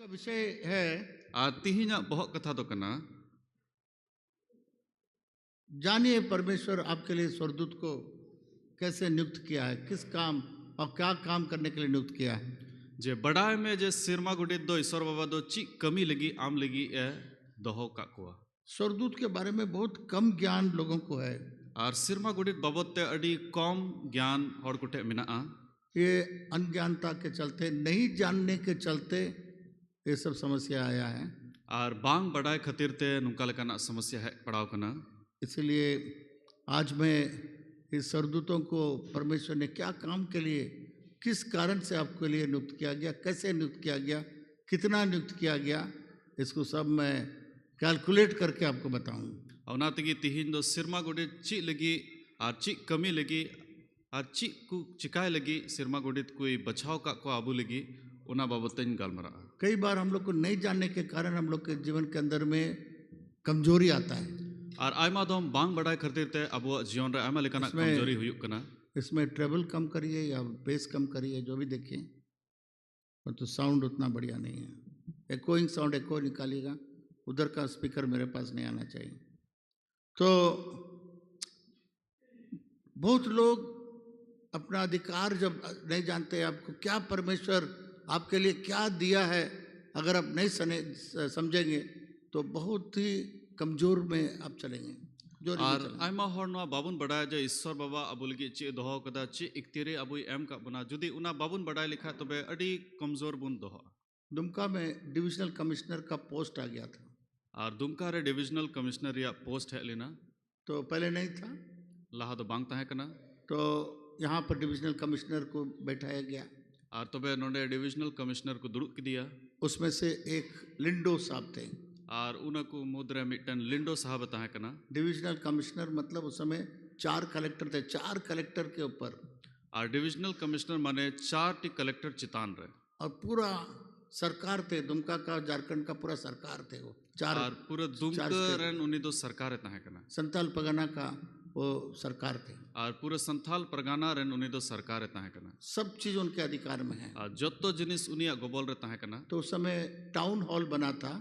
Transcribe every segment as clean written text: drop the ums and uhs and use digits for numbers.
का विषय है तिहिना बहक कथा तो कना जानिए परमेश्वर आपके लिए स्वर्गदूत को कैसे नियुक्त किया है, किस काम और क्या काम करने के लिए नियुक्त किया है। जे बड़ाई में जे सिरमा गुडित दो ईश्वर बाबा दो ची कमी लगी आम लगी ए दोहो का कुआ स्वर्गदूत के बारे में बहुत कम ज्ञान लोगों को है। और सिरमा गुडित बाबत ते अडी कम ज्ञान हर कुटे मिना ये अनज्ञानता के चलते, नहीं जानने के चलते ये सब समस्या आया है। और बांग बड़ाई खातिर ते नुका लेकाना समस्या है पड़ाव कना। इसलिए आज मैं इस स्वर्गदूतों को परमेश्वर ने क्या काम के लिए, किस कारण से आपके लिए नियुक्त किया गया, कैसे नियुक्त किया गया, कितना नियुक्त किया गया, इसको सब मैं कैलकुलेट करके आपको बताऊं। औना तगी तिहिन दो सिरमा गुडित ची लगी और ची कमी लगी और ची कु चिकाय लगी सिरमा गुडित कोई बचाव का को आबू लगी उना बाबत तेन गालमरा। कई बार हम लोग को नहीं जानने के कारण हम लोग के जीवन के अंदर में कमजोरी आता है। और आयमा दो बांग बड़ाई खातिर ते अब जीवन रे आयमा लेकाना कमजोरी हुयुक कना। इसमें ट्रेवल कम करिए या बेस कम करिए, जो भी देखिए, तो साउंड उतना बढ़िया नहीं है। एकोइंग साउंड एको निकालिएगा, उधर का स्पीकर मेरे पास नहीं आना चाहिए। तो बहुत लोग अपना अधिकार जब नहीं जानते, आपको क्या परमेश्वर आपके लिए क्या दिया है, अगर आप नहीं समझेंगे तो बहुत ही कमजोर में आप चलेंगे। और आयमा हर नवा बाबुन बड़ाय जे ईश्वर बाबा अबु लगी चे दोहो कदा चे इक्तिरे अबु एम का बना जुदी उना बाबुन बड़ाय लिखा तबे अडी कमजोर बुन दोहो। दुमका में डिविजनल कमिश्नर का पोस्ट आ गया था। और दुमका रे डिविजनल कमिश्नर या पोस्ट है लेना तो पहले नहीं था, लाहा तो बांगता है कना। तो यहाँ पर डिविजनल कमिश्नर को बैठाया गया और तबे नोडे डिविजनल कमिश्नर को दुड़ुक दिया। उसमें से एक लिंडो साहब थे और उनको मुद्रे मिटन लिंडो साहब है कना। डिविजनल कमिश्नर मतलब उस समय 4 कलेक्टर थे, 4 कलेक्टर के ऊपर। और डिविजनल कमिश्नर माने 4 टी कलेक्टर चितान रहे और पूरा सरकार थे, दुमका का झारखंड का पूरा सरकार थे वो 4। और पूरा दुमका उन्हीं दो सरकार है कना। संताल परगना का वो सरकार थे और पूरा संथाल परगना रेन उन्हीं दो सरकार है कना। सब चीज उनके अधिकार में है। और जत्तो जिनिस उनिया गोबल रहता है कना। तो उस समय टाउन हॉल बना था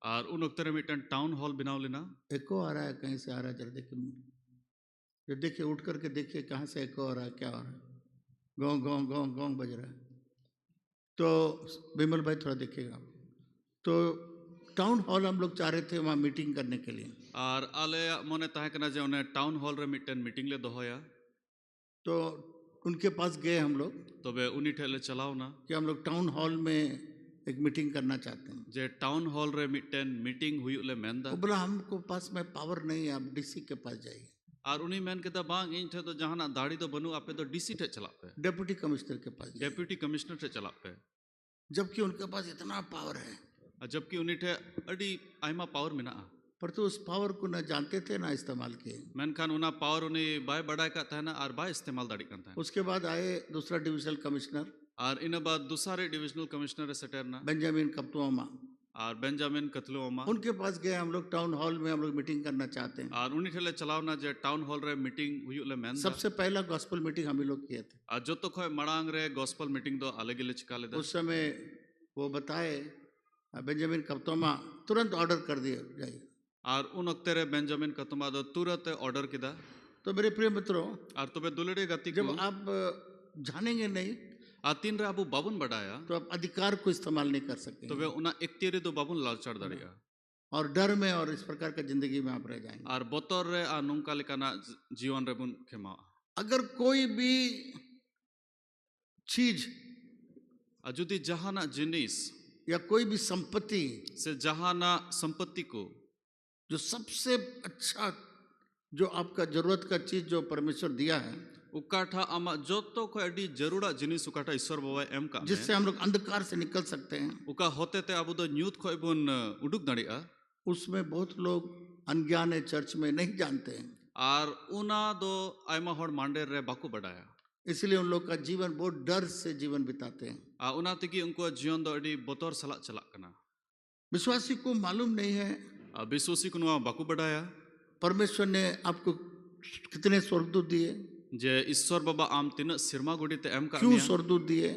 और उन वक्त रे मिटन टाउन हॉल बनाव लेना। एको आ रहा है, कहीं से आ रहा है, जरा देखिए, देखिए उठ करके देखिए कहाँ से एको आ रहा है, क्या आ रहा है, गोंग गोंग गोंग गोंग बज रहा है। तो विमल भाई थोड़ा देखिएगा। तो टाउन हॉल हम लोग चाह रहे थे वहाँ मीटिंग करने के लिए। और आले मने ताहे कना जे उन्हें टाउन हॉल रे मिटन मीटिंग ले दोहोया। तो उनके पास गए हम लोग, तो वे उन्हीं ठेले चलाओ ना कि हम लोग टाउन हॉल में एक मीटिंग करना चाहते हैं। जे टाउन हॉल रे मिटन मीटिंग हुई ले मेंदा। वो बोला हमको पास में पावर नहीं है, आप डीसी के पास जाइए। और उन्हीं मेन के बांग इन थे तो जहां दाढ़ी तो बनू आपे तो डीसी ठे चला पे, डेप्यूटी कमिश्नर के पास, डेप्यूटी कमिश्नर ठे चला पे। जबकि उनके पास इतना पावर है, जबकि उन्हीं ठे अडी आयमा पावर मिना। पर तो उस पावर को न जानते थे ना इस्तेमाल किए। मेनखान उना पावर उन्हीं बाय बड़ाई का था ना और बाय इस्तेमाल दाड़ी का था। उसके बाद आए दूसरा डिविजनल कमिश्नर, और इन बाद दूसरे डिविजनल कमिश्नर सेटरना बेंजामिन कप्तुआमा और बेंजामिन कतलुआमा। उनके पास गए हम लोग, टाउन हॉल में हम लोग मीटिंग करना चाहते हैं। और उन्हीं ठेले चलाओ ना जे टाउन हॉल रे मीटिंग हुई ले मेंदा। सबसे पहला गॉस्पेल मीटिंग हम ही लोग किए थे। और जो तो खोय मड़ांग रे गॉस्पेल मीटिंग दो अलग ही चिका ले। उस समय वो बताए बेंजामिन कप्तुआमा तुरंत ऑर्डर कर दिए जाइए। और उन वक्त रे बेंजामिन कतुमा दो तुरंत ऑर्डर किया। तो मेरे प्रिय मित्रों, और तबे दुलड़े गति जब आप जानेंगे नहीं आतीन रे अबू बाबुन बढ़ाया तो आप अधिकार को इस्तेमाल नहीं कर सकते। तो वे उना इक्तियारी दो बाबुन लाल चढ़ दड़िया और डर में और इस प्रकार का जिंदगी में आप रह जाएंगे। और बोतर रे आ नुंका लेकाना जीवन रे बुन खेमा। अगर कोई भी चीज जुदी जहाना जिनिस या कोई भी संपत्ति से जहाना संपत्ति को जो सबसे अच्छा, जो आपका जरूरत का चीज जो परमेश्वर दिया है, उकाठा आमा जोतो को अडी जरूरा जिनिस उकाठा ईश्वर बाबा एम का जिससे हम लोग अंधकार से निकल सकते हैं, उका होते ते अबु दो न्यूत खोय बुन उडुक दड़िया। उसमें बहुत लोग अनज्ञान है, चर्च में नहीं जानते हैं। और उना दो आयमा होड़ मांडे रे बाकू बढ़ाया, इसलिए उन लोग का जीवन बहुत डर से जीवन बिताते हैं। उना तकी उनको जीवन दो अडी बोतर सला चला कना। विश्वासी को मालूम नहीं है विश्वासी को नुआ बाकू बढ़ाया परमेश्वर ने आपको कितने स्वर्गदूत दिए, जे ईश्वर बाबा आम तीन सिरमा गुड़ी ते एम का क्यों स्वर्गदूत दिए,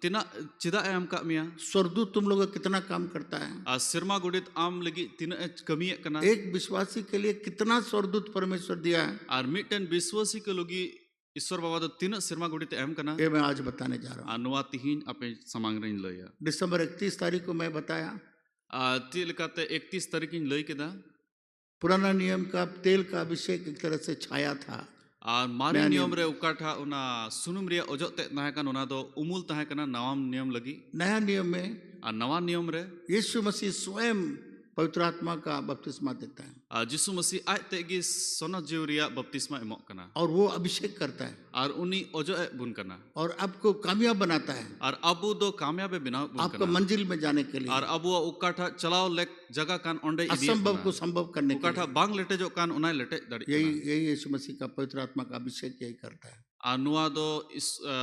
tina cida em ka mia स्वर्गदूत तुम लोगों का कितना काम करता है, sirma godit am lagi tina kami kana एक विश्वासी के लिए कितना स्वर्गदूत परमेश्वर दिया है, ar miten biswasi ke logi ईश्वर बाबा तो tina sirma godit em kana ये मैं आज बताने जा रहा हूँ। nuwa tihin ape samang rein laya दिसंबर 31 तारीख को मैं बताया, ti lekate 31 tarik in lay keda पुराना नियम का तेल का अभिषेक एक तरह से छाया था, ar mari niyam re ukatha una sunum ria ojot te tahe kan ona do umul tahe kana nawam niyam lagi नया नियम में ar nawa niyam re यीशु मसीह स्वयं पवित्र आत्मा का बपतिस्मा देता है jisu masi aj te gi sona jiw ria baptisma emok kana और वो अभिषेक करता है ar uni ojo e bun kana और आपको कामयाब बनाता है ar abu do kamyab e binaw bun आपको kana मंजिल में जाने के लिए, ar abu ukatha chalaw lek jaga kan onde idi असंभव को संभव करने के लिए। ukatha bang letejok kan unai letej dari यही यही यीशु मसीह का पवित्र आत्मा का अभिषेक यही करता है। ar nuwa do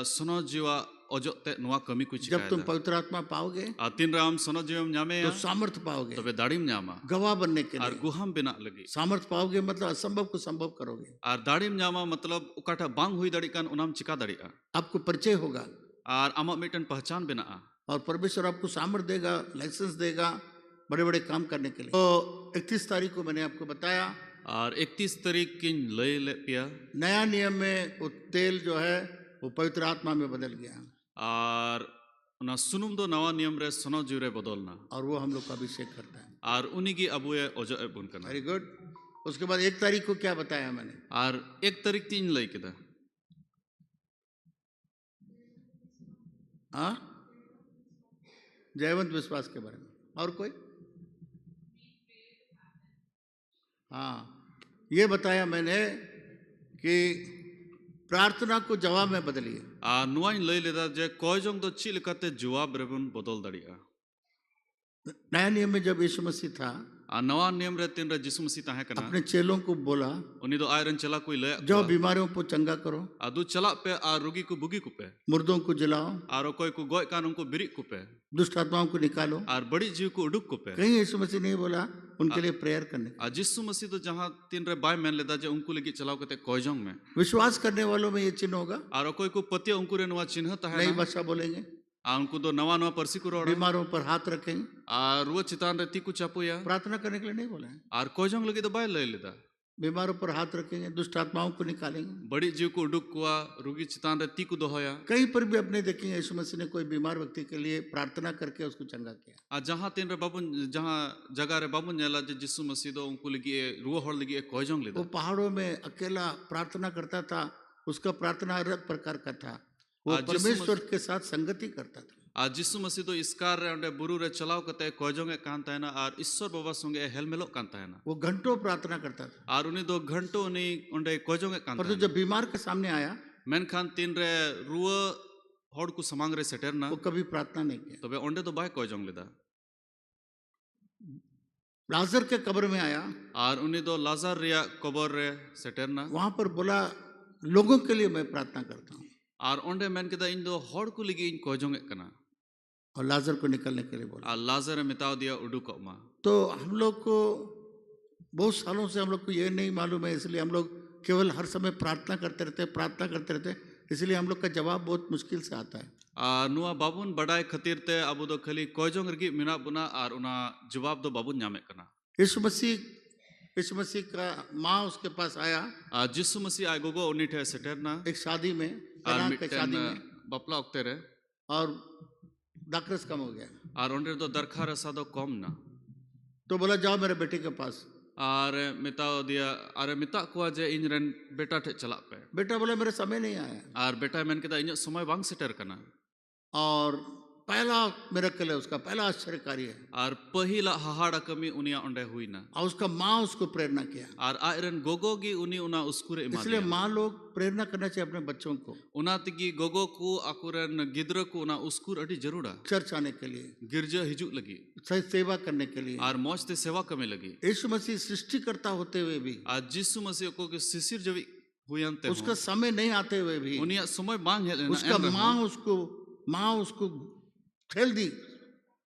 sono jiwa ojot te nuwa kami ku जब तुम chikaya पवित्र आत्मा पाओगे ar tin ram sono jiwam nyame तो ya सामर्थ पाओगे, tobe darim nyama गवाह बनने के ar लिए। guham bina lagi सामर्थ पाओगे मतलब असंभव को संभव करोगे, ar darim nyama matlab ukatha bang hui dari kan unam chika dari आपको परिचय होगा ar amak miten pahchan bina और परमेश्वर आपको सामर्थ देगा, लाइसेंस देगा बड़े बड़े काम करने के लिए। तो 31 तारीख को मैंने आपको बताया, और 31 तारीख की लय ले पिया नया नियम में वो तेल जो है वो पवित्र आत्मा में बदल गया और ना सुनुम दो नवा नियम रे सोनो जुरे बदलना और वो हम लोग का अभिषेक करता है। और उन्हीं की अबुए ओजो ए बुन करना वेरी गुड। उसके बाद 1 तारीख को क्या बताया मैंने, और 1 तारीख तीन लय केदा हाँ, जयवंत विश्वास के बारे में। और कोई, हाँ, ये बताया मैंने कि प्रार्थना को जवाब में बदलिए। आ नुआइन लय लेदा जे कोयजोंग दो ची लेकाते जवाब रेबन बदल दड़िया। नया नियम में जब यीशु मसीह था, आ नवा नियम रे तीन रे जिसु मसीह ताहे कना अपने चेलों को बोला उन्हीं दो आयरन चला कोई लय जाओ बीमारियों को चंगा करो, आ दु चला पे आ रोगी को बुगी को पे मुर्दों को जलाओ, आरो कोई को गोय कान उनको बिरी को पे दुष्ट आत्माओं को निकालो। और बड़ी जीव को उडुक को पे कहीं यीशु मसीह नहीं बोला उनके लिए प्रेयर करने के। आ जिसु मसीह तो जहां तीन रे बाय मैन लेदा जे उनको लगी चलाओ कते कोयजोंग में विश्वास करने वालों में ये चिन्ह होगा, आरो कोई को पति उनको रे नवा चिन्ह ताहे नई ना भाषा बोलेंगे, आ उनको दो नवा नवा परसी को रोड़ा बीमारों पर हाथ रखेंगे। आ रुआ चितान रे ती को चापुया प्रार्थना करने के लिए नहीं बोला है, और कोयजोंग लगी तो बाय लय लेदा बीमारों पर हाथ रखेंगे, दुष्ट आत्माओं को निकालेंगे। बड़ी जीव को उडुक कुआ रोगी चितान रे ती को दोहया कहीं पर भी अपने देखेंगे यीशु मसीह ने कोई बीमार व्यक्ति के लिए प्रार्थना करके उसको चंगा किया। आ जहां तीन रे बाबुन जहां जगह रे बाबुन नेला जे जिसु मसीह दो उनको लगी रुआ होड़ लगी कोयजोंग लेदा वो पहाड़ों में अकेला प्रार्थना करता था, उसका प्रार्थना अलग प्रकार का था, वो आज यीशु परमेश्वर के साथ संगति करता था। आ जिसु मसीह दो इसकार रे अंडे बुरु रे चलाओ कते कोयजोंग ए कान ताहेना और ईश्वर बाबा संगे हेलमेलो कान ताहेना वो घंटों प्रार्थना करता था, और उन्हीं दो घंटों उन्हीं अंडे कोयजोंग ए कान पर तो जब बीमार के सामने आया मेन खान तीन रे रुआ होड़ को समांग रे सेटेरना वो कभी प्रार्थना नहीं किया। तबे ओंडे तो बाय कोयजोंग लेदा लाजर के कब्र में आया, और उन्हीं दो लाजर रिया कबर रे सेटेरना वहां पर बोला लोगों के लिए मैं प्रार्थना करता हूँ, और ओंडे मेन केदा इन दो होड़ को लगी इन कोयजोंग ए कना और लाजर को निकलने के लिए बोला। और लाजर मिताव दिया उडुक मा तो हम लोग को बहुत सालों से हम लोग को ये नहीं मालूम है, इसलिए हम लोग केवल हर समय प्रार्थना करते रहते, इसलिए हम लोग का जवाब बहुत मुश्किल से आता है। नुआ बाबुन बड़ाई खतीर ते अबु दो खाली कोयजोंग रगी मिना बुना और उना जवाब दो बाबुन न्यामे कना यीशु मसीह का माँ उसके पास आया जिसु मसीह आय गोगो उन्हीं ठे सेटेरना एक शादी में, और कनान के शादी में, बपला उक्ते रे और दाखरस कम हो गया, और ओंडे दो दरखा रसा दो कम ना तो बोला जाओ मेरे बेटे के पास। और मिताओ दिया अरे मिता कुआ जे इन रन बेटा ठे चला पे बेटा बोला मेरा समय नहीं आया, और बेटा मेन केदा इन समय बांग सेटर कना और पहला मिरेकल है उसका, पहला आश्चर्य कार्य है, और पहिला हाहाड़ा कमी उनिया ओंडे हुई ना और उसका माँ उसको प्रेरणा किया। और आयरन गोगो की उनी उना उस्कुरे इमा इसलिए माँ लोग प्रेरणा करना चाहिए अपने बच्चों को उना तिगी गोगो को आकुरन गिद्र को उना उस्कुर अटी जरूरा चर्च आने के लिए, गिरजा हिजुक लगी सही सेवा करने के लिए। और मौज ते सेवा कमे लगी यीशु मसीह सृष्टिकर्ता होते हुए भी, आज जिसु मसीह को के सिसिर जवी हुयंते उसका समय नहीं आते हुए भी, उनिया समय मांग है उसका माँ उसको ठेल दी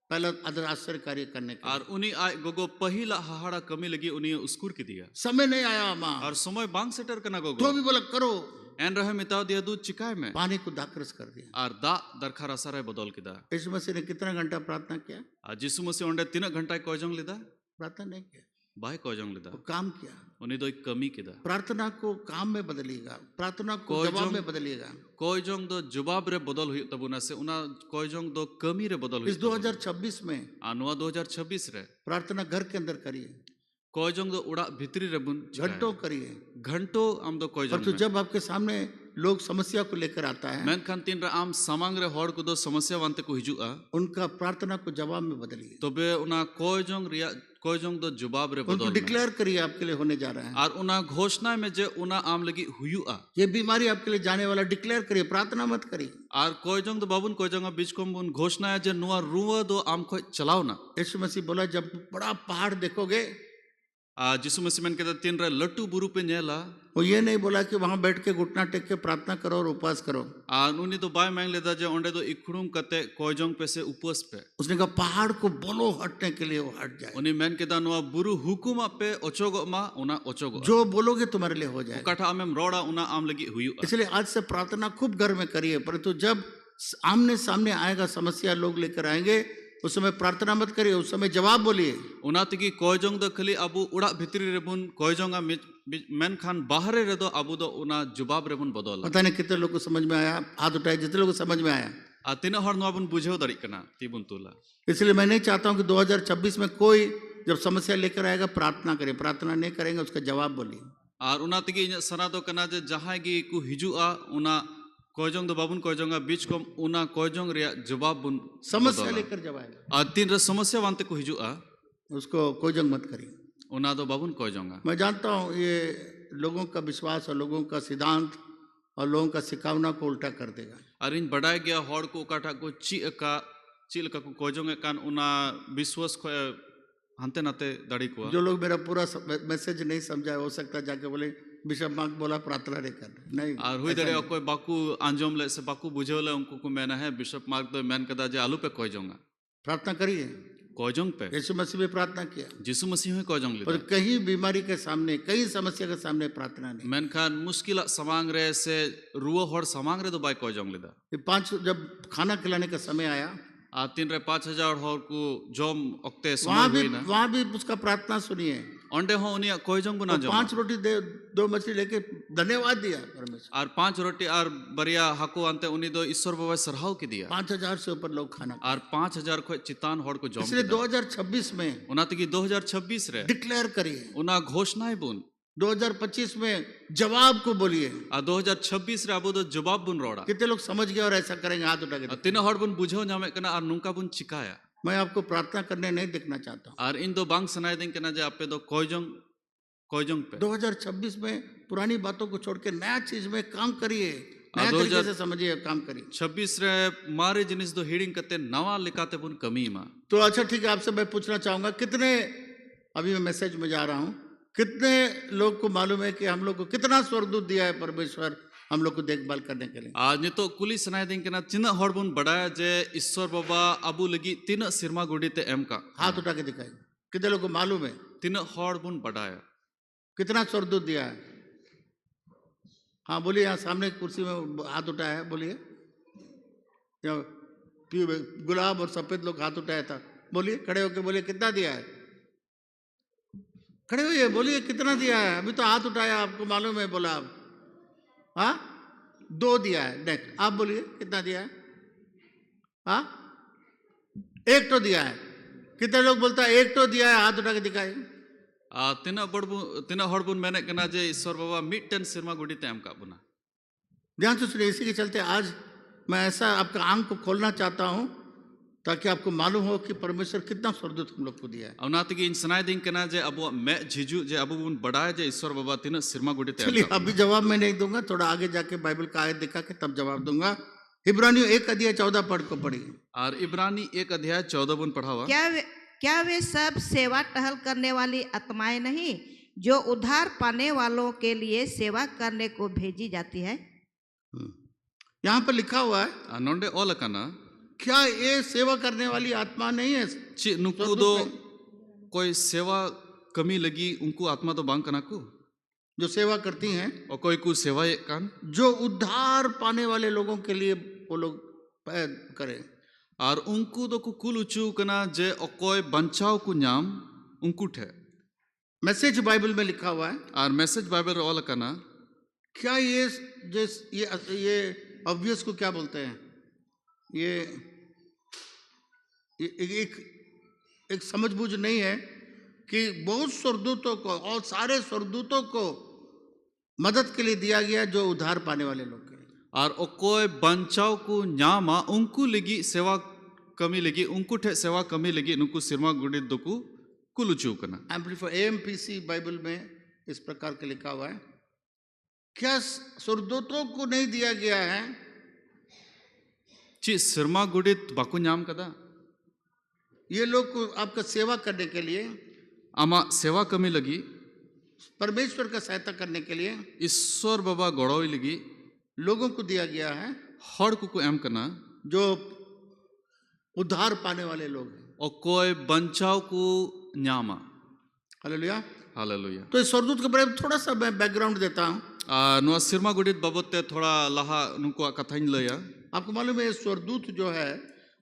पहला आश्चर्य कार्य करने के और उनी आय गोगो पहिला हाहाड़ा कमी लगी उनी उस्कुर की दिया समय नहीं आया माँ, और समय बांग सेटर कना तो गोगो भी बोला करो, एन रहे मिताव दिया दूध चिकाय में पानी को दाखरस कर दिया। आर दा दरखा रसारे बदल किदा यीशु मसीह ने कितना घंटा प्रार्थना किया? आ जिसु मसीह ओंडे 3 घंटा कोयजोंग लिदा प्रार्थना नहीं किया, बाय कोयजोंग लिदा वो काम किया। उनी दो कमी किदा प्रार्थना को काम में बदलिएगा, प्रार्थना को कोई जवाब जो- में बदलिएगा। कोयजोंग दो जवाब रे बदल हुई तबुना से उना कोयजोंग दो कमी रे बदल हुई इस 2026 में आनुआ 2026 रे प्रार्थना घर के अंदर करिए, कोयजोंग दो उड़ा भितरी रे बुन घंटों करिए। घंटो आम दो कोयजोंग परंतु जब आपके सामने लोग समस्या को लेकर आता है, मेन खान तीन रे आम समांग रे होड़ को दो समस्या वांते को हिजुआ उनका प्रार्थना को जवाब में बदलिए। तबे उना कोयजोंग रिया कोयजोंग दो जवाब रे उनको बदल डिक्लेयर करिए आपके लिए होने जा रहा है। और उना घोषणा में जे उना आम लगी हुयुआ ये बीमारी आपके लिए जाने वाला, डिक्लेयर करिए, प्रार्थना मत करिए। और कोयजोंग दो बाबुन कोयजोंग बीच को बुन घोषणा है जे नुआ रुवा दो आम को चलाओ ना यीशु मसीह बोला, जब बड़ा पहाड़ देखोगे, जिसु मसीह में कहता तीन रे लट्टू बुरु पे नेला वो ये नहीं बोला कि वहां बैठ के घुटना टेक के प्रार्थना करो और उपवास करो। उनी तो बाय मांग लेता जे ओंडे तो इखड़ुम कते कोयजोंग पे से उपवास पे उसने कहा पहाड़ को बोलो हटने के लिए वो हट जाए। उनी मेन कहता नुआ बुरु हुकुमा पे ओचोगो मा उना ओचोगो जो बोलोगे तुम्हारे लिए हो जाए। काठा आमेम रोड़ा उना आम लगी हुयुआ इसलिए आज से प्रार्थना खूब घर में करिए, परंतु जब आमने सामने आएगा समस्या, लोग लेकर आएंगे, उस समय प्रार्थना मत करिए, उस समय जवाब बोलिए। उना तगी कोयजोंग दो खली अबु उड़ा भितरी रे बुन कोयजोंगा मेन खान बाहरे रे दो अबु दो उना जवाब रे बुन बदल पता नहीं कितने लोग को समझ में आया, हाथ उठाए जितने लोग को समझ में आया। आ तीना हर नुआ बुन बुझेव दड़ी कना तीबुन तुला इसलिए मैं नहीं चाहता हूं कि 2026 में कोई जब समस्या लेकर आएगा प्रार्थना करे, प्रार्थना नहीं करेंगे उसका जवाब बोलिए। और उना तगी सना दो कना जे जहां गी को हिजुआ उना कोयजोंग दो बाबुन कोयजोंगा बीच को उना कोयजोंग रिया जवाब बुन समस्या लेकर जब आएगा आ तीन रे समस्या वांते को हिजुआ उसको कोई जंग मत करिए। उना दो बाबुन कोयजोंगा मैं जानता हूँ ये लोगों का विश्वास और लोगों का सिद्धांत और लोगों का सिखावना को उल्टा कर देगा। और इन बढ़ाए गया हॉड़ को काटा को चिल का को कोयजोंगे कान उना विश्वास को हंते नाते दड़ी को जो लोग मेरा पूरा मैसेज नहीं समझा, हो सकता है जाके बोले बिशप मार्क बोला प्रार्थना नहीं कर, नहीं। और हुई दड़े कोई बाकू आंजोम ले से बाकू बुझेवले उनको को मैंने है बिशप मार्क तो मैन कदा जे आलू पे कोयजोंगा प्रार्थना करिए। कोयजोंग पे यीशु मसीह भी प्रार्थना किया, जिसु मसीह में कोयजोंग और ले कहीं बीमारी के सामने, कहीं समस्या के सामने प्रार्थना नहीं। मैन खान मुश्किल समांग रे से रुआ हॉड़ समांग रे तो बाय कोयजोंग लेदा ये 5 जब खाना खिलाने का समय आया, आ तीन रे 5000 हॉड़ को जोम ओक्ते समय हुई ना वहां भी उसका प्रार्थना सुनिए। ओंडे हो उनिया कोयजोंग बुना जो 5 रोटी दे 2 मछली लेके धन्यवाद दिया परमेश्वर। और 5 रोटी और बरिया हाको अंते उनी दो ईश्वर बाबा सरहाव की दिया 5000 से ऊपर लोग खाना खाए। और 5000 को चितान हॉड़ को जोम इसलिए 2026 में उना तकी 2026 रे डिक्लेयर करिए, उना घोषणाएं बुन 2025 में जवाब को बोलिए। आ 2026 रे अबो दो जवाब बुन रोड़ा कितने लोग समझ गए और ऐसा करेंगे? हाथ उठा के देखो। तीन हॉड़ बुन बुझो नामे कना और नुका बुन चिकाया मैं आपको प्रार्थना करने नहीं देखना चाहता हूँ। और इन दो बांग सनाय दिन कना जे आपे दो कोयजोंग पे 2026 में पुरानी बातों को छोड़ के नया चीज में काम करिए, नया 2000 तरीके से समझिए, काम करिए। 26 रे मारे जिनिस दो हिडिंग कते नवा लिकाते बुन कमी मा तो अच्छा ठीक है, आपसे मैं पूछना चाहूंगा, कितने, अभी मैं मैसेज में जा रहा हूँ, कितने लोग को मालूम है कि हम लोग को कितना स्वर्गदूत दिया है परमेश्वर हम लोग को देखभाल करने के लिए? आज ने तो कुली सनाय दिन कना चिन्ह हॉड़ बुन बढ़ाया जे ईश्वर बाबा अबू लगी तीन सिरमा गुडी ते एम का हाथ उठा के दिखाइए, कितने लोग को मालूम है तीन हॉड़ बुन बढ़ाया कितना स्वर्गदूत दिया है? हाँ बोलिए, यहाँ सामने कुर्सी में हाथ उठाया है, बोलिए। गुलाब और सफेद लोग हाथ उठाया था, बोलिए, खड़े होके बोलिए कितना दिया है, खड़े होइए बोलिए कितना दिया है। अभी तो हाथ उठाया, आपको मालूम है, बोला आप। हाँ 2 दिया है। नेक्स्ट आप बोलिए कितना दिया है? हाँ 1 तो दिया है। कितने लोग बोलता है 1 तो दिया है? हाथ उठा के दिखाए। तीन हॉड़ बुन मैंने कना जे ईश्वर बाबा मिटन सिरमा गुडी ते एम का बुना। ध्यान से सुनिए, इसी के चलते आज मैं ऐसा आपका आंख को खोलना चाहता हूं ताकि आपको मालूम हो कि परमेश्वर कितना स्वर्गदूत हम लोग को दिया है। औनातगी इन सनाय दिन कना जे अबो मैं झिझु जे अबो बुन बढ़ाए जे ईश्वर बाबा तीन सिरमा गुडी ते चलिए अभी जवाब मैं नहीं दूंगा, थोड़ा आगे जाके बाइबल का आयत दिखा के तब जवाब दूंगा। इब्रानियों 1:14 पढ़ को पढ़िए। और इब्रानी 1:14 बुन पढ़ा हुआ। क्या वे सब सेवा टहल करने वाली आत्माएं नहीं जो उद्धार पाने वालों के लिए सेवा करने को भेजी जाती है? यहाँ पर लिखा हुआ है, नोंडे ओल कना क्या ये सेवा करने वाली आत्मा नहीं है? ची नुकु दो कोई सेवा कमी लगी उनको आत्मा तो बांग कना को जो सेवा करती हैं, ᱚᱠᱚᱭ ᱠᱚ ᱥᱮᱵᱟᱭᱮᱫ ᱠᱟᱱ जो उद्धार पाने वाले लोगों के लिए वो लोग करें। ᱟᱨ ᱩᱱᱠᱩ ᱫᱚᱠᱚ ᱠᱩᱞ ᱚᱪᱚ ᱠᱟᱱᱟ ᱡᱮ ᱚᱠᱚᱭ ᱵᱟᱧᱪᱟᱣ ᱠᱚ ᱧᱟᱢ ᱩᱱᱠᱩ ᱴᱷᱮᱱ। मैसेज बाइबल में लिखा हुआ है। ᱟᱨ ᱢᱮᱥᱮᱡ ᱵᱟᱭᱵᱮᱞ ᱨᱮ ᱚᱞ आकाना क्या ये ऑब्वियस को क्या बोलते हैं? ये एक समझबूझ नहीं है कि बहुत स्वर्गदूतों को और सारे स्वर्गदूतों को मदद के लिए दिया गया जो उद्धार पाने वाले लोग हैं। ᱟᱨ ᱚᱠᱚᱭ ᱵᱟᱧᱪᱟᱣ ᱠᱚ ᱧᱟᱢᱟ उनको ᱞᱟᱹᱜᱤᱫ सेवा ᱠᱟᱹᱢᱤ ᱞᱟᱹᱜᱤᱫ ᱩᱱᱠᱩ ᱴᱷᱮᱱ सेवा ᱠᱟᱹᱢᱤ ᱞᱟᱹᱜᱤᱫ ᱱᱩᱠᱩ ᱥᱮᱨᱢᱟ ᱜᱚᱰᱮᱛ ᱫᱚᱠᱚ ᱠᱩᱞ ᱚᱪᱚ ᱠᱟᱱᱟ। AMPC बाइबल में इस प्रकार के लिखा हुआ है, क्या स्वर्गदूतों को नहीं दिया गया है? ᱪᱮᱫ ᱥᱮᱨᱢᱟ ᱜᱚᱰᱮᱛ ᱵᱟᱠᱚ ᱧᱟᱢ ᱠᱟᱫᱟ? ये लोग को आपका सेवा करने के लिए, ᱟᱢᱟᱜ सेवा ᱠᱟᱹᱢᱤ ᱞᱟᱹᱜᱤᱫ, परमेश्वर का सहायता करने के लिए ईश्वर बाबा गड़ोई लगी लोगों को दिया गया है, हर को एम करना जो उद्धार पाने वाले लोग हैं। अकोय बंचाव को न्यामा। Hallelujah, hallelujah. तो इस स्वर्गदूत के बारे में थोड़ा सा मैं बैकग्राउंड देता हूँ। नुआ सिरमा गुडित बाबत ते थोड़ा लाहा नुको कथाइन लया। आपको मालूम है स्वर्गदूत जो है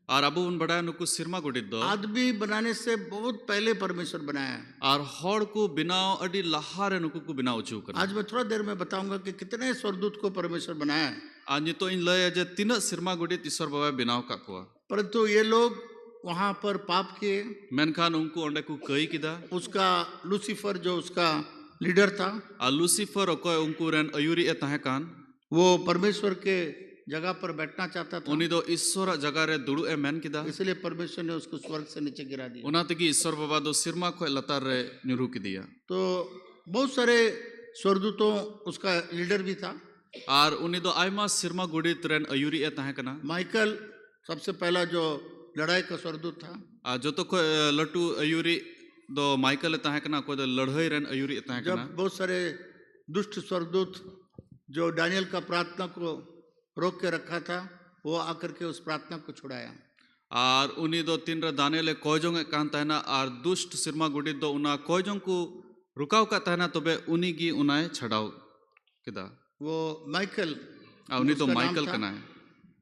और अब उन बड़ा नुको सिरमा गुडित दो आदमी बनाने से बहुत पहले परमेश्वर बनाया है। और हर को बिनाव अडी लाहारे नुको को बिनाव चूकर। आज मैं थोड़ा देर में बताऊंगा कि कितने स्वर्गदूत को परमेश्वर बनाया है। आज तो इन लया जे तीन सिरमा गुडित ईश्वर बाबा बिनाव का कुआ, परंतु ये लोग वहां पर पाप किए। मेनखान उनको अंडे को कई किदा उसका लूसीफर जो उसका लीडर था, आ लूसीफर अकोय उनको रेन अयूरी ए तहकान वो परमेश्वर के जगह पर बैठना चाहता था। उन्हीं दो ईश्वर जगह रे दुड़ू ए मैन किदा, इसलिए परमेश्वर ने उसको स्वर्ग से नीचे गिरा दिया। उना तकी ईश्वर बाबा दो सिरमा को लतार रे निरू की दिया। तो बहुत सारे स्वर्गदूतों उसका लीडर भी था। और उन्हीं दो आयमा सिरमा गुडित रेन अयूरी ए तहकना। माइकल सबसे पहला जो लड़ाई का स्वर्गदूत था। जो तो को लटू अयूरी दो माइकल ए तहकना को दो लड़ाई रेन अयूरी ए तहकना। जब बहुत सारे दुष्ट स्वर्गदूत जो दानियल का प्रार्थना को रोक के रखा था, वो आकर के उस प्रार्थना को छुड़ाया। और उन्हीं दो तीन रे दाने ले कोयजोंग कान तहना और दुष्ट सिरमा गुडित दो उना कोयजोंग को रुकाव का तहना तो बे उन्हीं की उनाए छड़ाव किदा। वो माइकल उन्हीं तो उसका नाम माइकल था। कना है।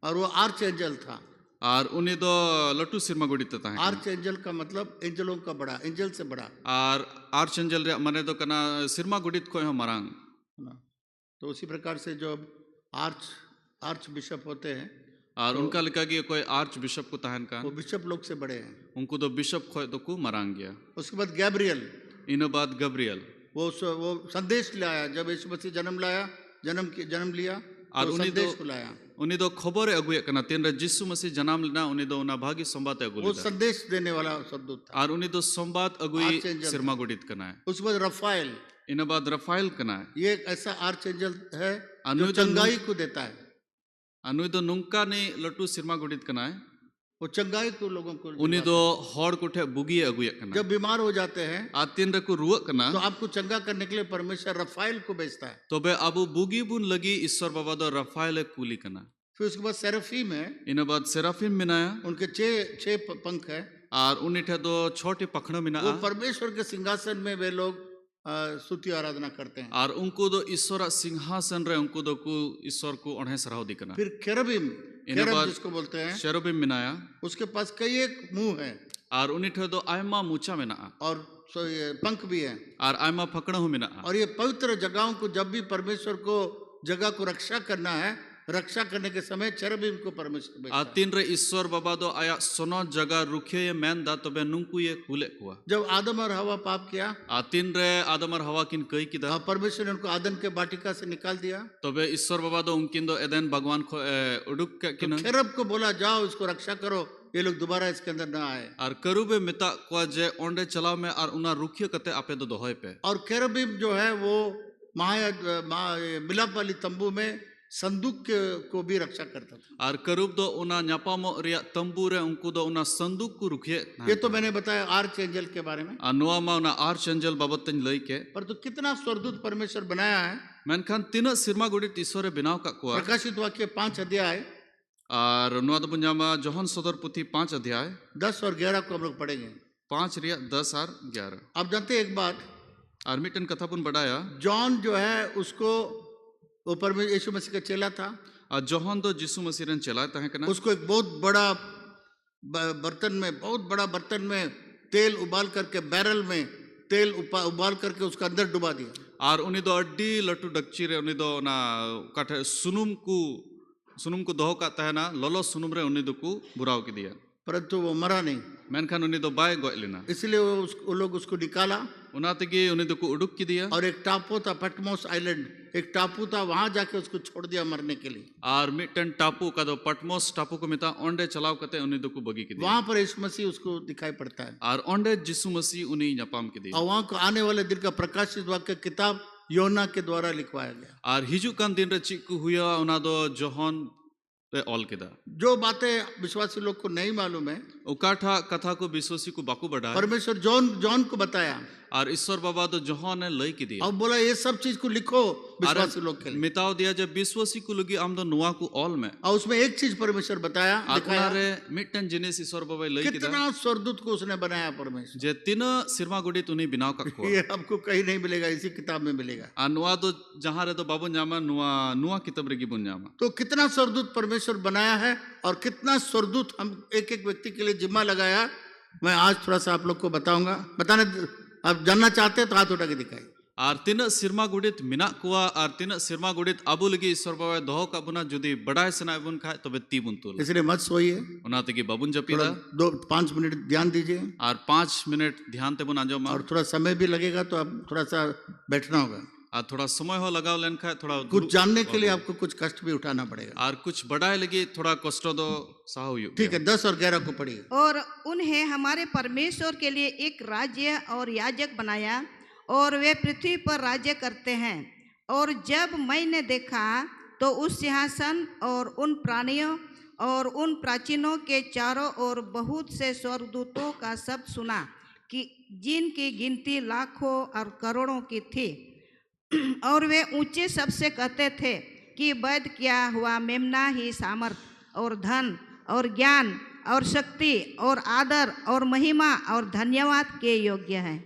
और वो आर्च एंजल था। और उन्हीं दो लटू सिरमा गुडित तहकना। आर्च एंजल का मतलब एंजलों का बड़ा, एंजल से बड़ा। और आर्च एंजल रे मने तो कना सिरमा गुडित को मरांग। तो उसी प्रकार से जो आर्च बिशप होते हैं और उनका लिखा कि कोई आर्च बिशप को तहन का वो बिशप लोग से बड़े हैं। उनको तो बिशप खोए तो को मरांग गया। उसके बाद गैब्रियल, इन बाद गब्रियल वो संदेश लाया। जब यीशु मसीह जन्म लिया और तो उन्हीं संदेश दो को लाया। उन्हीं दो खबर अगुए कना तीन रे जिसु मसीह जन्म लेना उन्हीं दो उना भागी संवाद वो अगुए संदेश देने वाला स्वर्गदूत था। और उन्हीं दो संवाद अगुई आर्चएंजल सिरमा गुडित कना है। उसके बाद रफाएल, इन बाद रफाइल कना है। ये एक ऐसा आर्च एंजल है जो अनुई तो चंगाई को देता है। अनुई दो नुंका ने लटू सिरमा गुडित कना है। वो चंगाई को लोगों को उन्हीं दो हॉड को ठे बुगी अगुए कना। जब बीमार हो जाते हैं आ तीन रे को रुआ कना तो आपको चंगा करने के लिए परमेश्वर रफाएल को भेजता है। तो बे अबु बुगी बुन लगी ईश्वर बाबा दो रफाइल कुली कना। फिर उसके बाद सेराफीम है, इन बाद सेराफिम मिनाया उनके छह पंख है। और उन्हीं ठे दो छोटे पखड़ा मिना वो परमेश्वर के सिंहासन में वे लोग स्तुति आराधना करते हैं। और उनको दो ईश्वर सिंहासन रे उनको दो को ईश्वर को उन्हें सराह दिखना। फिर केरबिम, इन्हें बाद जिसको बोलते हैं, शेरोबिम मिनाया। उसके पास कई एक मुंह है और उन्हीं ठे दो आयमा मूचा मिना और ये पंख भी है। और आयमा फकड़ा हो मिना। और ये पवित्र जगहों को जब भी परमेश्वर को जगह को रक्षा करना है, रक्षा करने के समय चेरबिम को परमेश्वर भेजता आ है। तीन रे ईश्वर बाबा दो आया सोनो जगह रुखे ये मैन दा तो बे नुंकु ये कुले कुआ। जब आदम और हवा पाप किया, आ तीन रे आदम और हवा किन कई किदा परमेश्वर ने उनको आदम के बाटिका से निकाल दिया। तो बे ईश्वर बाबा दो उनकिन दो एदेन भगवान को उडुक के किन खेरब को बोला जाओ इसको रक्षा करो, ये लोग दोबारा इसके अंदर ना आए। और करूबे मिता को जे ओंडे चलाव में और उना रुखियो कते आपे दो दोहोय पे। और केरबिम जो है वो मिलाप वाली तंबू में संदूक को भी रक्षा करता था। और करूब दो उना न्यापामो रिया तंबू रे उनको दो उना संदूक को रुखिए। ये तो मैंने बताया आर्च एंजल के बारे में। अनुआ मा उना आर्च एंजल बाबत तन लई के। पर तो कितना स्वर्गदूत परमेश्वर बनाया है। मेनखान तीन सिरमा गुडित ईश्वर बिनाव का कुआ। प्रकाशित वाक्य 5 अध्याय और नुआ दो बुंजामा जोहन सदर पुथी 5 अध्याय 10 और 11 को हम लोग पढ़ेंगे। 5 रिया 10 और 11। आप जानते हैं एक बात, और मिटन कथा पुन बढ़ाया जॉन जो है उसको ऊपर में यीशु मसीह का चेला था, और जोहन दो जिसु मसीह रन चला तहे कना उसको एक बहुत बड़ा बर्तन में, बहुत बड़ा बर्तन में तेल उबाल करके, बैरल में तेल उबाल करके उसका अंदर डुबा दिया। और उन्हीं दो अड्डी लटू डक्ची रे उन्हीं दो ना काठे सुनुम को दोहो का तहना लोलो सुनुम रे उन्हीं दो को बुराव की दिया, परंतु वो मरा नहीं, मेनखान उन्हीं दो बाय गोय लेना, इसलिए वो लोग उसको निकाला उनाते की उन्हीं दो को उड़ुक की दिया। और एक टापू था, पटमोस आइलैंड, एक टापू था, वहां जाके उसको छोड़ दिया मरने के लिए। और मिटन टापू का दो पटमोस टापू को मिता ओंडे चलाव करते उन्हीं दो को बगी की दिया। वहां पर यीशु मसीह उसको दिखाई पड़ता है और ओंडे जिसु मसीह उन्हीं नपाम की दिया। और वहां को आने वाले दिन का प्रकाशित वाक्य किताब योना के द्वारा लिखवाया गया। और हिजू कान दिन रे चिक को हुआ उना दो जोहन पे ऑल केदा, जो बातें विश्वासी लोग को नहीं मालूम है, उकाठा कथा को विश्वासी को बाकू बढ़ाया परमेश्वर जॉन को बताया और ईश्वर बाबा तो जोहन ने लई की दिया और बोला ये सब चीज को लिखो विश्वासी लोग के लिए। मिताव दिया जब विश्वासी को लगी आम दो नुआ को ऑल में और उसमें एक चीज परमेश्वर बताया, दिखाया, रे मिटन जिनिस ईश्वर बाबा लई की कितना स्वर्गदूत को उसने बनाया परमेश्वर। जे तीन सिरमा गुडी तुनी बिनाव का को ये आपको कहीं नहीं मिलेगा, इसी किताब में मिलेगा। आ नुआ तो जहां रे तो बाबू न्यामा नुआ किताब रे की बुन न्यामा। तो कितना स्वर्गदूत परमेश्वर बनाया है और कितना स्वर्गदूत हम एक एक व्यक्ति के लिए जिम्मा लगाया, मैं आज थोड़ा सा आप लोग को बताऊंगा। बताने आप जानना चाहते हैं तो हाथ उठा के दिखाई। और तीन सिरमा गुडित मिना कुआ और तीन सिरमा गुडित आबू लगी ईश्वर बाबा दोहो का बुना जुदी बड़ाय सना बुन खाए तबे ती बुन तुल, इसलिए मत सोइए, उनाते की बाबुन थोड़ा जपीदा 2-5 मिनट ध्यान दीजिए और 5 मिनट ध्यान ते बुन आजो मा और थोड़ा समय भी लगेगा तो आप थोड़ा सा बैठना होगा। और थोड़ा समय हो लगाव लेन खाए थोड़ा कुछ जानने के लिए आपको कुछ कष्ट भी उठाना पड़ेगा। और कुछ बड़ाए लगी थोड़ा कष्ट दो साहु ठीक है, 10 और 11 को पढ़िए। और उन्हें हमारे परमेश्वर के लिए एक राज्य और याजक बनाया और वे पृथ्वी पर राज्य करते हैं। और जब मैंने देखा तो उस सिंहासन और उन प्राणियों और उन प्राचीनों के चारों ओर बहुत से स्वर्गदूतों का शब्द सुना कि जिनकी गिनती लाखों और करोड़ों की थी। और वे ऊंचे शब्द से कहते थे कि वध किया हुआ मेमना ही सामर्थ और धन और ज्ञान और शक्ति और आदर और महिमा और धन्यवाद के योग्य है।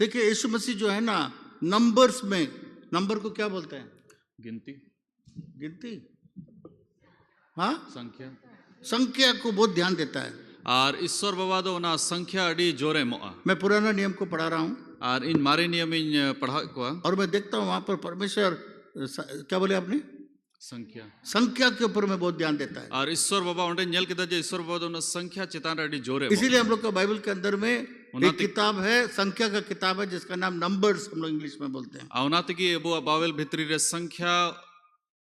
देखिए यीशु मसीह जो है ना, नंबर्स में, नंबर को क्या बोलते हैं? गिनती, हाँ, संख्या को बहुत ध्यान देता है। और ईश्वर बाबा दो ना संख्या अड़ी जोरे मोआ। मैं पुराना नियम को पढ़ा रहा हूँ और इन मारे नियम इन पढ़ा को और मैं देखता हूँ वहां पर परमेश्वर क्या बोले आपने, संख्या के ऊपर में बहुत ध्यान देता है। और ईश्वर बाबा उन्हें नेल के दे ईश्वर बाबा दो ना संख्या चितान अड़ी जोरे। इसीलिए हम लोग का बाइबल के अंदर में एक किताब है, संख्या का किताब है, जिसका नाम नंबर्स हम लोग इंग्लिश में बोलते हैं। औनाते की वो बाइबल भितरी रे संख्या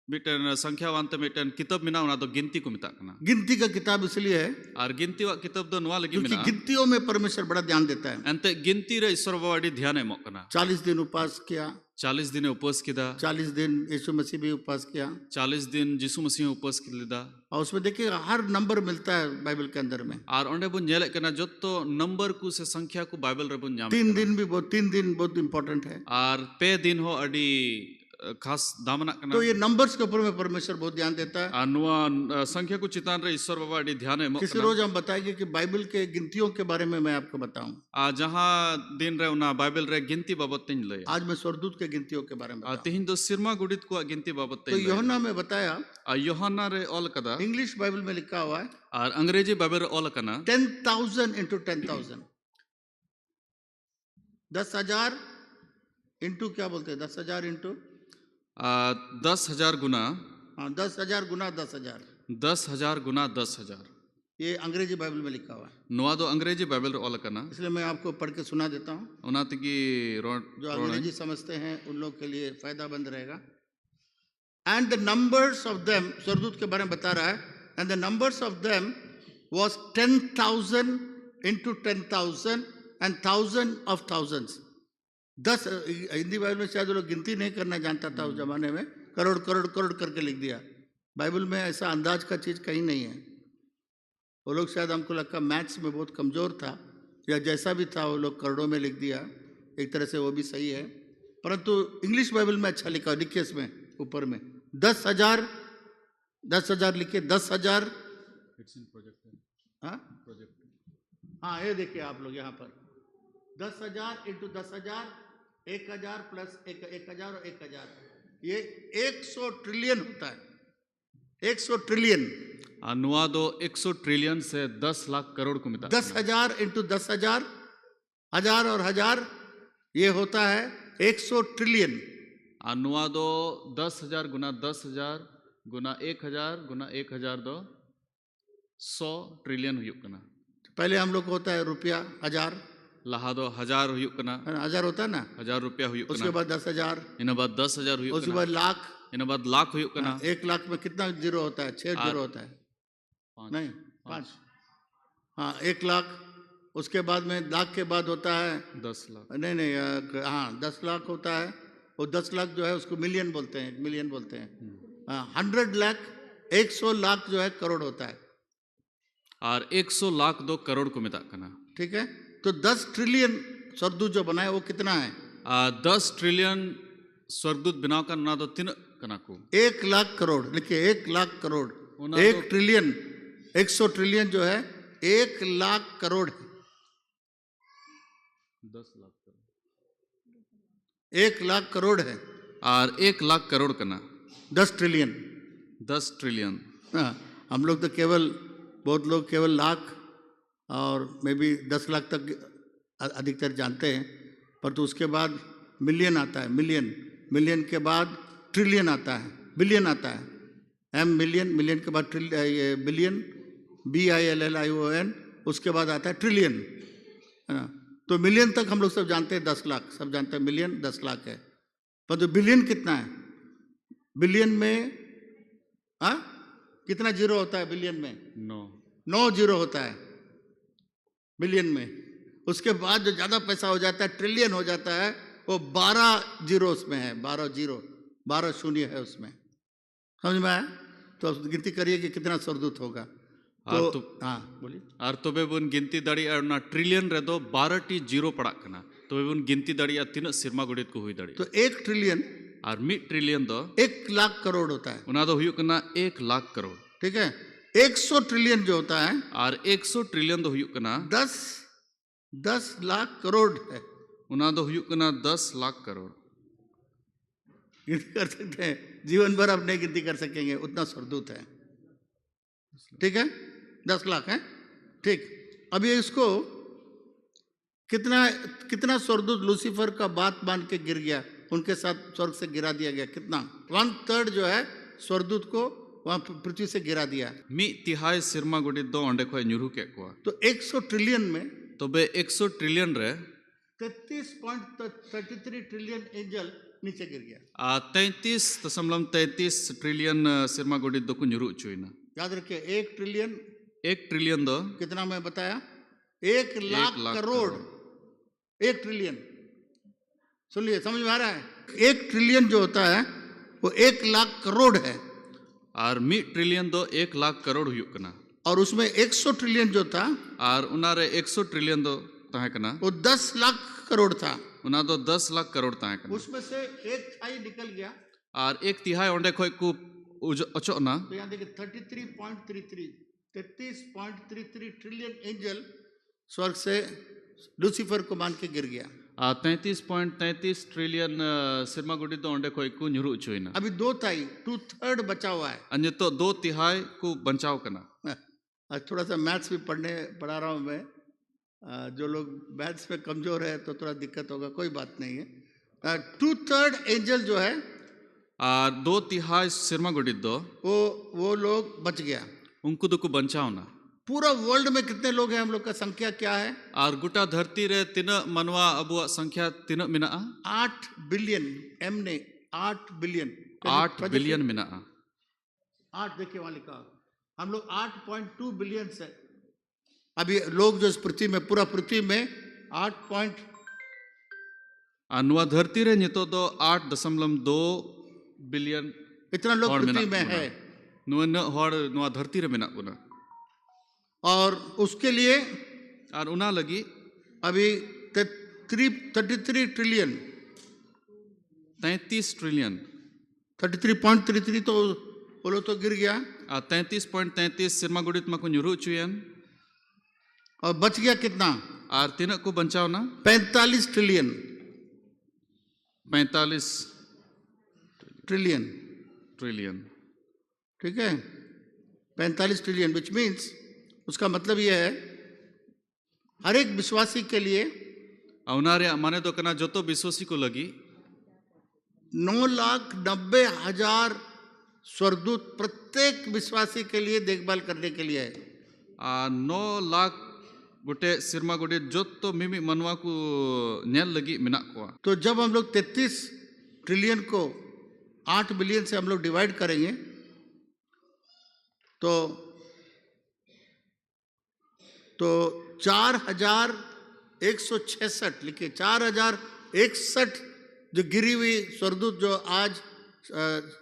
मिटन संख्या वांत मिटन किताब मिना उना तो गिनती को मिता करना। गिनती का किताब इसलिए है और गिनती वा किताब दो नुआ लगी क्योंकि मिना गिनतियों में परमेश्वर बड़ा ध्यान देता है। अंते गिनती रे ईश्वर बाबा अड़ी ध्यान है मोकना। 40 दिन उपवास किया, 40 दिन उपवास किदा, 40 दिन यीशु मसीह भी उपवास किया, 40 दिन जिसु मसीह उपवास किदा। और उसमें देखिए हर नंबर मिलता है बाइबल के अंदर में। और ओंडे बुन नेले कना जत्तो नंबर को से संख्या को बाइबल रे बुन न्याम। 3 दिन बहुत इंपॉर्टेंट है और 5 दिन हो अड़ी खास दामना कना। तो ये नंबर्स के ऊपर में परमेश्वर बहुत ध्यान देता है। अनुआ संख्या को चितान रे ईश्वर बाबा अड़ी ध्यान है किसी रोज हम बताएंगे कि बाइबल के गिनतियों के बारे में मैं आपको बताऊं। जहां दिन रे उना बाइबल रे गिनती बाबत तीन ले। आज मैं स्वर्गदूत के गिनतियों के बारे में बताऊं। तिहिन दो सिरमा गुडित को गिनती बाबत तो यूहन्ना में बताया, यूहन्ना रे ऑल कदा इंग्लिश बाइबल में लिखा हुआ है और अंग्रेजी बाइबल रे ऑल कना 10,000 into 10,000, 10,000 इंटू क्या बोलते हैं, 10,000 इंटू 10,000 गुना, हाँ 10,000 गुना 10,000, 10,000 गुना 10,000। ये अंग्रेजी बाइबल में लिखा हुआ है। नुआ दो अंग्रेजी बाइबल रे ऑल कना, इसलिए मैं आपको पढ़ के सुना देता हूँ। उनात की जो अंग्रेजी समझते हैं उन लोग के लिए फायदामंद रहेगा। And the numbers of them, स्वर्गदूत के बारे में बता रहा है, and the numbers of them was 10,000 into 10,000 and 1,000 of thousands। 10 Hindi Bible में शायद वो लोग गिनती नहीं करना जानता था उस जमाने में, करोड़ करोड़ करोड़ करके लिख दिया। बाइबल में ऐसा अंदाज का चीज़ कहीं नहीं है। वो लोग शायद हमको लगता मैथ्स में बहुत कमज़ोर था या जैसा भी था, वो लोग करोड़ों में लिख दिया। एक तरह से वो भी सही है, परंतु इंग्लिश बाइबल में अच्छा लिखा, लिखिए इसमें ऊपर में 10,000 लिखिए, 10,000। हाँ ये देखिए आप लोग यहाँ पर 10,000 into 10,000 1000 प्लस 1000 और 1000 ये 100 ट्रिलियन होता है, 100 ट्रिलियन। नुआ दो 100 ट्रिलियन से 10 लाख करोड़ को मिता 10,000 इंटू 10,000, 1000 और 1000 ये होता है 100 ट्रिलियन। नुआ दो 10,000 गुना 10,000 गुना 1,000 गुना 1,000 दो 100 ट्रिलियन हुयुक कना। पहले हम लोग को होता है रुपया 1000, लहा दो 1000 हुयुक कना, 1000 होता है ना, 1000 रुपया हुयुक उसके कना, बाद 10,000, इना बाद 10,000 हुयुक उसके कना, बाद लाख, इना बाद लाख हुयुक कना, 1 लाख में कितना जीरो होता है? 6 जीरो होता है, नहीं 5, हाँ 1 लाख। उसके बाद में लाख के बाद होता है 10 लाख, नहीं हाँ 10 लाख होता है, वो 10 लाख जो है उसको मिलियन बोलते हैं, मिलियन बोलते हैं। हाँ 100 लाख, 100 लाख जो है करोड़ होता है, और 100 लाख दो करोड़ को मिता कना। ठीक है। तो 10 ट्रिलियन स्वर्गदूत जो बनाए वो कितना है? 10 ट्रिलियन स्वर्गदूत बनाव का ना दो 3 कना को 1 लाख करोड़, लिखिए 1 लाख करोड़, उना 1 तो- ट्रिलियन, 100 ट्रिलियन जो है 1 लाख करोड़ है, 10 लाख करोड़ 1 लाख करोड़ है, और 1 लाख करोड़ कना 10 ट्रिलियन। 10 ट्रिलियन। हाँ, हम लोग तो केवल, बहुत लोग केवल लाख और मे बी 10 लाख तक अधिकतर जानते हैं, पर तो उसके बाद मिलियन आता है, मिलियन, मिलियन के बाद ट्रिलियन आता है, बिलियन आता है, M मिलियन, मिलियन के बाद बिलियन, BILLION, उसके बाद आता है ट्रिलियन, है ना। तो मिलियन तक हम लोग सब जानते हैं, 10 लाख सब जानते हैं, मिलियन 10 लाख है। पर तो बिलियन कितना है? बिलियन में कितना जीरो होता है बिलियन में? 9 जीरो होता है बिलियन में। उसके बाद जो ज़्यादा पैसा हो जाता है, ट्रिलियन हो जाता है, वो 12 जीरो उसमें है, 12 जीरो, 12 शून्य है उसमें, समझ में आया? तो अब गिनती करिए कि कितना स्वर्गदूत होगा। तो हाँ बोलिए। और तबे बुन गिनती दाड़िया ना ट्रिलियन रे दो 12 टी जीरो पड़ा कना, तबे बुन गिनती दाड़िया तीन सिरमा गुड़ित को हुई दाड़ी। तो 1 ट्रिलियन और 1 ट्रिलियन दो 1 लाख करोड़ होता है, उना दो हुयुक कना 1 लाख करोड़। ठीक है। 100 ट्रिलियन जो होता है, और 100 ट्रिलियन दो हुयुक कना 10 लाख करोड़ है। उना दो हुयुक कना 10 लाख करोड़। गिनती कर सकते हैं, जीवन भर आप नहीं गिनती कर सकेंगे, उतना स्वर्गदूत है, ठीक है। 10 लाख है, ठीक। अब ये इसको कितना स्वर्गदूत लूसीफर का बात मान के गिर गया, उनके साथ स्वर्ग से गिरा दिया गया, कितना? 1/3 जो है स्वर्गदूत को वहां पृथ्वी से गिरा दिया। 1/3 सिरमा गुड़ित दो अंडे को न्यूरू के को। तो 100 ट्रिलियन में तबे 100 ट्रिलियन रे 33.33 ट्रिलियन एंजल नीचे गिर गया। 33.33 ट्रिलियन सिरमा गुड़ित दो को न्यूरू चुईना। याद रखिए 1 ट्रिलियन, 1 ट्रिलियन दो कितना मैं बताया? 1 लाख करोड़, 1 ट्रिलियन। सुनिए, समझ में आ रहा है? 1 ट्रिलियन जो होता है वो 1 लाख करोड़ है, और 1 ट्रिलियन दो 1 लाख करोड़ हुयुक कना। और उसमें 100 ट्रिलियन जो था, और उनारे 100 ट्रिलियन दो ताहे कना, वो 10 लाख करोड़ था। उना दो 10 लाख करोड़ ताहे कना। उसमें से 1/3 निकल गया, और 1/3 अंडे को को अचोना। तो यहाँ देखिए 33.33 ट्रिलियन एंजल स्वर्ग से लूसीफर को मान के गिर गया। 33.33 ट्रिलियन सिरमा गुड़ी दो अंडे को न्यूरू चुईना। अभी 2/3 बचा हुआ है। अन्य तो 2/3 को बचाव करना। आज थोड़ा सा मैथ्स भी पढ़ा रहा हूँ मैं, जो लोग मैथ्स में कमजोर है तो थोड़ा दिक्कत होगा, कोई बात नहीं है। 2/3 एंजल जो है, 2/3 सिरमा गुड़ी दो वो लोग बच गया। उनको दो को बचाव ना। पूरा वर्ल्ड में कितने लोग हैं? हम लोग का संख्या क्या है? और गुटा धरती रे तीन मनवा अबुआ संख्या तीन मिना 8 बिलियन। एम ने 8 बिलियन, 8 बिलियन मिना। 8 देखिए वहां लिखा, हम लोग 8.2 बिलियन से अभी लोग जो इस पृथ्वी में, पूरा पृथ्वी में 8 नुआ धरती रे नितो दो 8.2 बिलियन इतना लोग पृथ्वी में है। नुआ धरती रे मिना बुना। और उसके लिए और उना लगी अभी 33 ट्रिलियन 33.33 तो बोलो तो गिर गया। 33.33 सिरमा गुड़ित मा को न्यूरू चुयन। और बच गया कितना? और तीन को बचाव ना 45 ट्रिलियन 45 ट्रिलियन, ट्रिलियन। ठीक है, 45 ट्रिलियन, विच मीन्स उसका मतलब यह है हर एक विश्वासी के लिए औनारे माने तो कना जोतो विश्वासी को लगी 9,90,000 स्वर्गदूत प्रत्येक विश्वासी के लिए देखभाल करने के लिए है। 9 लाख गोटे सिरमा गोटे जोतो मिमी मनवा को नेल लगी मिना को। तो जब हम लोग 33 ट्रिलियन को 8 बिलियन से हम लोग डिवाइड करेंगे तो 4,166 लिखिए, 4,061 जो गिरी हुई स्वर्गदूत जो आज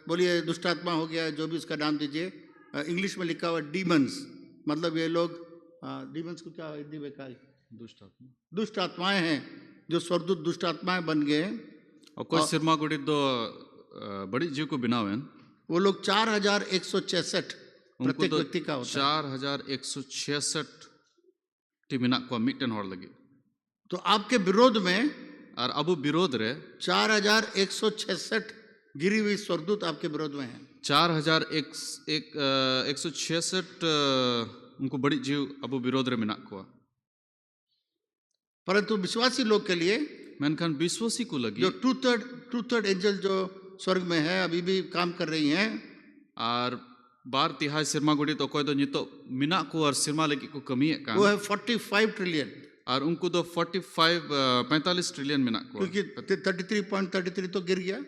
बोलिए दुष्टात्मा हो गया, जो भी उसका नाम दीजिए, इंग्लिश में लिखा हुआ डीमंस, मतलब ये लोग डीमंस को क्या हिंदी में कहा, दुष्ट आत्माएं हैं, जो स्वर्गदूत दुष्ट आत्माएं बन गए। और कोई सिरमा गोटे तो बड़ी जीव को बिनावेन, वो लोग 4,166 प्रत्येक व्यक्ति का होता है। 4,166 टी मिना को मिटन होड़ लगी। तो आपके विरोध में और अब विरोध रे 4,166 गिरी हुई स्वर्गदूत आपके विरोध में है। 4,166 उनको बड़ी जीव अब विरोध रे मिना को। परंतु विश्वासी लोग के लिए मेनखान विश्वासी को लगी जो टू थर्ड एंजल जो स्वर्ग में है अभी भी काम कर रही हैं, और 12/3 सिरमा गुड़ी तो कोई तो नितो मिना को और सिरमा लगी को कमी है वो है 45 ट्रिलियन, और उनको तो 45 ट्रिलियन मिना को, क्योंकि 33.33 तो गिर गया।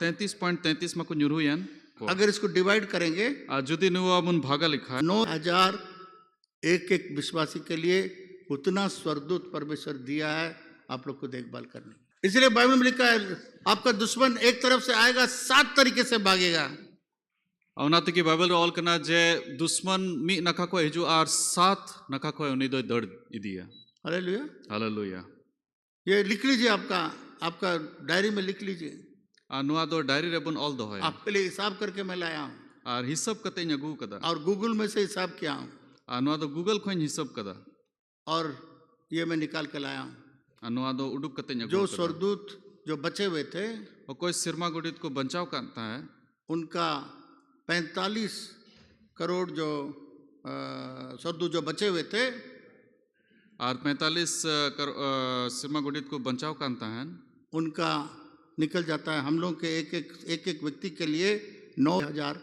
33.33 में को न्यूरू यान। अगर इसको डिवाइड करेंगे जुदी नुआ मुन भागा लिखा है 9,000 एक विश्वासी के लिए उतना स्वर्गदूत परमेश्वर दिया है आप लोग को देखभाल करने। इसलिए बाइबल में लिखा है आपका दुश्मन एक तरफ से आएगा 7 तरीके से भागेगा। औनाते की बाइबल रे ऑल करना जे दुश्मन मी नखा को हिजू आर 7 नखा को उन्हीं दो दर्द इदिया। Hallelujah, hallelujah. ये लिख लीजिए, आपका डायरी में लिख लीजिए। नुआ दो डायरी रे बुन ऑल दो है, आपके लिए हिसाब करके मैं लाया हूँ, और हिसाब कते नगु कदा, और गूगल में से हिसाब किया हूँ, नुआ दो गूगल खोइन हिसाब कदा, और ये मैं निकाल के लाया हूँ। नुआ दो उडुक कते नगु जो स्वर्गदूत जो बचे हुए थे और कोई सिरमा गुड़ित को बचाव करता है, उनका 45 करोड़ जो स्वर्गदूत जो बचे हुए थे, और 45 सिरमा गुड़ित को बचाव करता है, उनका निकल जाता है हम लोग के एक व्यक्ति के लिए 9,000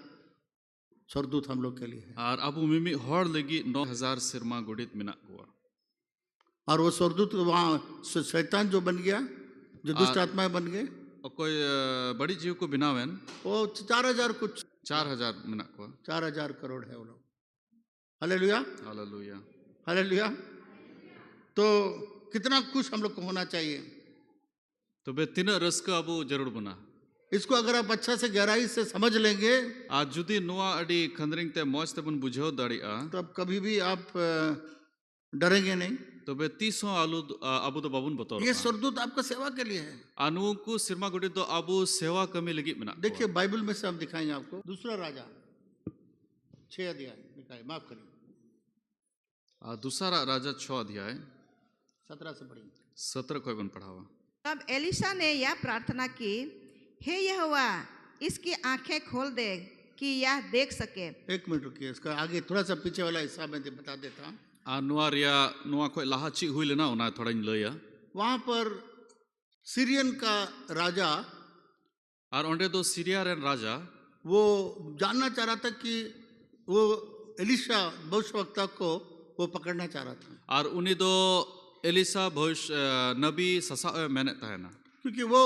स्वर्गदूत हम लोग के लिए है। और अब मिमी हॉर लगी 9,000 सिरमा गुड़ित मिना को, और वो स्वर्गदूत वहाँ शैतान जो बन गया, जो दुष्ट आत्माएं बन गए, और कोई बड़ी जीव को बिनावेन वो 4,000 कुछ 4,000 मिना को, 4,000 करोड़ है वो लोग। Hallelujah, hallelujah, hallelujah. तो कितना खुश हम लोग को होना चाहिए। तो बे तीन रस का अब जरूर बना। इसको अगर आप अच्छा से गहराई से समझ लेंगे, आज जुदी नुआ अडी खंदरिंग ते मौज ते बन बुझो दाड़ी तो अब कभी भी आप डरेंगे नहीं। तो बे 30 आलू अबू तो बाबून बतौर ये स्वर्गदूत आपका सेवा के लिए है। अनु को सिरमा गुड़ी तो अबू सेवा कमी लगी मिना। देखिए बाइबल में से हम दिखाएंगे आपको, दूसरा राजा 6 अध्याय दिखाए, माफ करिए, दूसरा राजा 6 अध्याय 17 से पढ़िए। 17 को बन पढ़ावा। तब एलिशा ने यह प्रार्थना की, हे यहोवा इसकी आंखें खोल दे कि यह देख सके। 1 मिनट रुकिए, इसका आगे थोड़ा सा पीछे वाला हिस्सा मैं बता देता हूँ। नुआ को लाहाची हुई लेना उना थोड़ा लया। वहाँ पर सीरियन का राजा, और ओंडे दो सीरिया रेन राजा वो जानना चाह रहा था कि वो एलिशा भविष्यवक्ता को वो पकड़ना चाह रहा था, और उन्हीं दो एलिसा भविष्य नबी ससा मैंने था ना, क्योंकि वो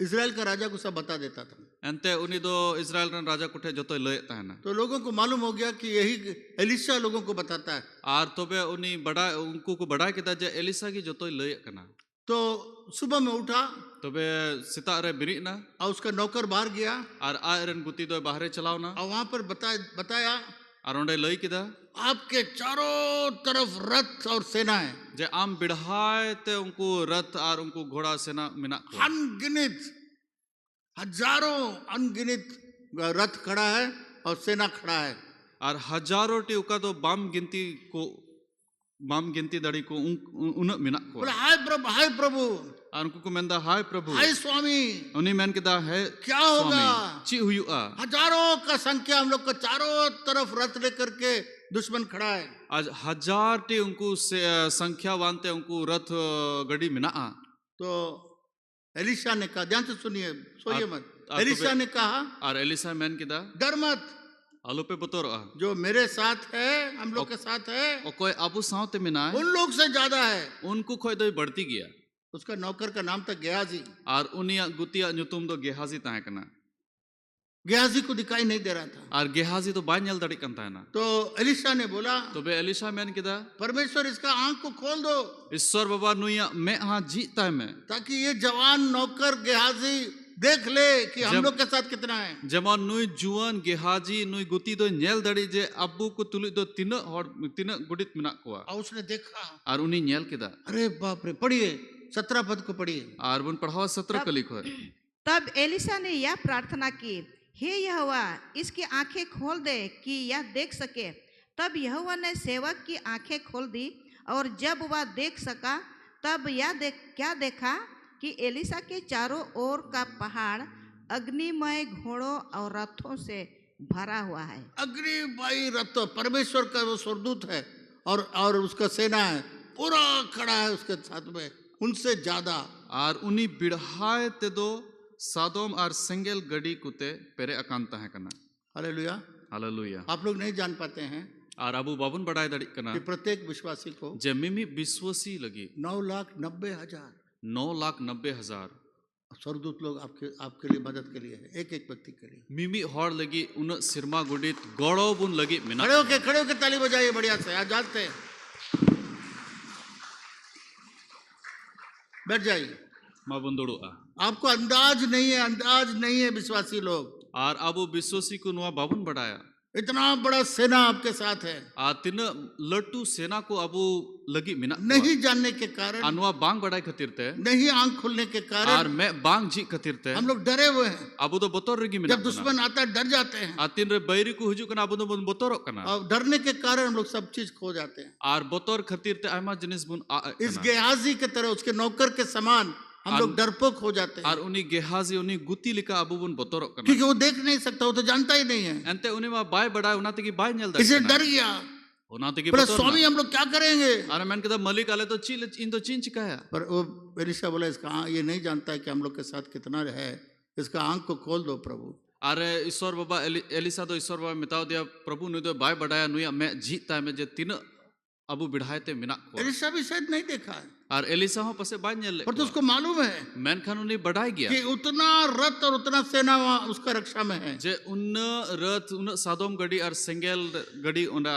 इजराइल का राजा को सब बता देता था। अंते उन्हीं दो इजराइल रन राजा कुठे जो तो लय था ना, तो लोगों को मालूम हो गया कि यही एलिशा लोगों को बताता है। और तो बे उन्हीं बड़ा उनको को बड़ा किता जे एलिसा की जो तो लय करना। तो सुबह में उठा, तो बे सिता रे बिरी ना, और उसका नौकर बाहर गया, और आयरन गुती दो बाहरे चलाओ ना, और वहां पर बताया और ओंडे लय किदा आपके चारों तरफ रथ और सेना है, जे आम बिढ़ाए ते उनको रथ और उनको घोड़ा सेना मिना को। अनगिनत हजारों अनगिनत रथ खड़ा है और सेना खड़ा है, और हजारों टी उका तो बाम गिनती दड़ी को उन मिना को। बोले हाय प्रभु, हाय प्रभु। Ar unku ko menda hai prabhu. हाय स्वामी, Uni men kida hai क्या होगा? swami. Chi huyu'a. हजारों का संख्या हम लोग को चारों तरफ रथ लेकर के दुश्मन खड़ा है। आज हजार टी उनको संख्या वानते उनको रथ गड़ी मिना'a. तो एलिशा ने कहा, ध्यान से सुनिए, सोइए मत। आप तो एलिशा ने कहा, Ar Elisa men kida डर मत, alu पे botoro'a. जो मेरे साथ है, हम लोग के साथ है, Okoy abu saute mina उन लोग से ज्यादा है। unku khoi doi बढ़ती गया. उसका नौकर का नाम था Gehazi. Ar unia gutia nyutum do Gehazi tahe kana. Gehazi को दिखाई नहीं दे रहा था। Ar Gehazi to bai nyal darik kan tahe na. तो एलिशा ने बोला, तो बे एलिशा मैन किदा परमेश्वर इसका आंख को खोल दो, ईश्वर बाबा नुया मैं हाँ जीता है मैं ताकि ये जवान नौकर गेहाजी देख ले कि हम जब- लोग के साथ कितना है। जमान नुई जुआन गेहाजी नुई गुती दो नेल दड़ी जे अब्बू को तुलि दो तीन गुडित मिना कोआ और उसने देखा, आर उनी नेल किदा अरे बाप रे, पढ़िए 17 पद को पढ़िए। आर बुन पढ़ावा 17 कलिक है तब एलिशा ने यह प्रार्थना की, हे यहोवा, इसकी आंखें खोल दे कि यह देख सके। तब यहोवा ने सेवक की आंखें खोल दी, और जब वह देख सका तब क्या देखा कि एलिशा के चारों ओर का पहाड़ अग्निमय घोड़ों और रथों से भरा हुआ है। अग्नि भाई रथ, परमेश्वर का वो स्वर्गदूत है और उसका सेना है, पूरा खड़ा है उसके साथ में, उनसे ज्यादा। आर उनी बिढ़ाए ते दो सादोम आर सेंगेल गड़ी कुते पेरे अकांता है कना हालेलुया। हालेलुया आप लोग नहीं जान पाते हैं आर अबू बाबुन बढ़ाए दड़ी कना कि प्रत्येक विश्वासी को जमीमी विश्वासी लगी 9,90,000 9,90,000 स्वर्गदूत लोग आपके लिए मदद के लिए है, एक एक व्यक्ति के लिए। मिमी हॉर लगी उन सिरमा गुडित गौड़ो बुन लगी मिना खड़े होके ताली बजाइए बढ़िया से, आज जानते हैं। बैठ जाइए। मा बुंदुड़ू आ आपको अंदाज नहीं है विश्वासी लोग, आर अबू विश्वासी को नुआ बाबुन बढ़ाया इतना बड़ा सेना आपके साथ है। आ तीन लट्टू सेना को अबू लगी मिना नहीं जानने के कारण, अनुआ बांग बढ़ाई खतिर ते नहीं आंख खुलने के आर कारण मैं बांग जी खतिर ते हम लोग डरे हुए हैं। अबू तो बतौर रगी मिना जब दुश्मन आता है डर जाते हैं, आ तीन रे बैरी को हुजू कना अबू तो बतौर कना और डरने के कारण हम लोग सब चीज खो जाते हैं। आर बतौर खतिर ते आमा जिनिस बुन इस गेहाजी के तरह, उसके नौकर के समान हम लोग डरपोक हो जाते हैं, आर उनी गेहाजी उनी गुती लिका अबू बुन बतौर कना क्योंकि वो देख नहीं सकता, वो तो जानता ही नहीं है, एंते उनी मा बाय बढ़ाए उना तकी बाय नेल इसे डर गया। उना तकी बोला बतौर स्वामी हम लोग क्या करेंगे? अरे मैंने कहा मलिक आले तो चील इन तो चीन चिकाया पर वो एलिशा बोला, ये नहीं जानता है कि हम लोग के साथ कितना है, इसका आंख को खोल दो प्रभु। अरे ईश्वर बाबा एलिसा तो ईश्वर बाबा मिताओ दिया प्रभु ने तो बाय बढ़ाया नुया मैं जीता है मैं जे तीन अबू बिढ़ाए ते मिना को एलिशा भी शायद नहीं देखा है, और एलिसा हो पसे बाय नेल पर तो उसको मालूम है मैन खान उन्हें बढ़ाई गया कि उतना रथ और उतना सेना वहाँ उसका रक्षा में है। जे उन रथ उन सादोम गड़ी और सेंगेल गड़ी उना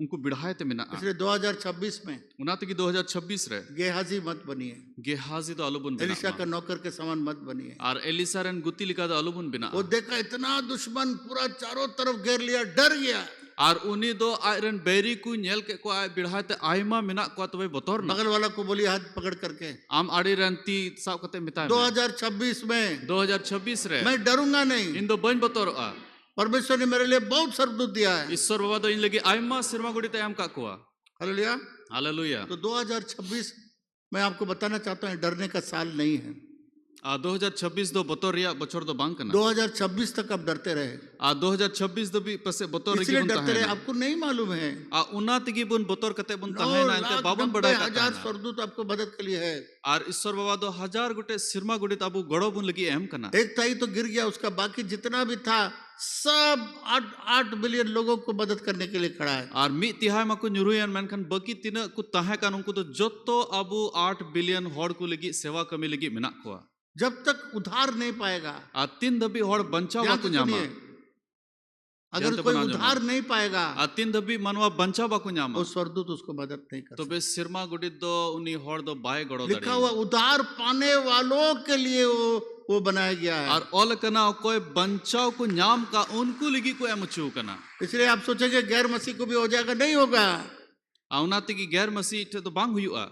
उनको बिढ़ाए ते मिना इसलिए 2026 में उना तकी 2026 रे गेहाजी मत बनिए, गेहाजी तो अलुबुन एलिशा बिना का नौकर के समान मत बनिए। और एलिसा रन गुती लिखा तो अलुबुन बिना वो देखा इतना दुश्मन पूरा चारों तरफ घेर लिया, डर गया। और उन्हीं दो आयरन बेरी को नेल के को आय बिढ़ाए ते आयमा मिना को तो बतौर ना बगल वाला को बोली हाथ पकड़ करके, आम आड़ी रंती साव कते मिताए 2026 में 2026 रे मैं डरूंगा नहीं। इन दो बन बतौर आ परमेश्वर ने मेरे लिए बहुत स्वर्गदूत दिया है। ईश्वर बाबा तो इन लगी आयमा सिरमा गुड़ी ते आम का कुआ हालेलुया। हालेलुया तो 2026 मैं आपको बताना चाहता हूँ डरने का साल नहीं है। 2026 दो बतौर रिया बचोर दो बांग कना 2026 तक आप डरते रहे, 2026 दो भी पसे बतौर इसलिए रगी डरते रहे, बुन आपको नहीं मालूम है उना तगी बुन बतौर कते बुन तहे ना इनते बाबन बढ़ाए का 9,90,000 स्वर्गदूत आपको मदद के लिए है। और ईश्वर बाबा दो 1000 गुटे सिरमा गुड़ी ताबू गड़ो बुन लगी एम कना एक ताई तो गिर गया, उसका बाकी जितना भी था सब 8 बिलियन लोगों को मदद करने के लिए खड़ा है। और मी तिहाय मा को न्यूरुयन मेनखान बकी तीन को तहे कान उनको तो जत्तो अबू 8 बिलियन हॉड़ को लगी सेवा कमी लगी मिना को जब तक उधार नहीं पाएगा, आ तीन दबी हॉड़ बंचा ध्यान बाकु से न्यामा सुनिए, अगर जानते कोई बना उधार नहीं पाएगा आ तीन दबी मनवा बंचा बाकु न्यामा वो स्वर्गदूत उसको मदद नहीं कर तो बे सिरमा गुड़ी दो उनी हॉड़ दो बाय गड़ो सकता। लिखा हुआ उधार पाने वालों के लिए वो बनाया गया है। और ओल कना कोई बंचाव को न्याम का उनको लगी को एमचू कना इसलिए आप सोचेंगे गैर मसीह को भी हो जाएगा, नहीं होगा। आउनाते की गैर मसीह तो बांग हुआ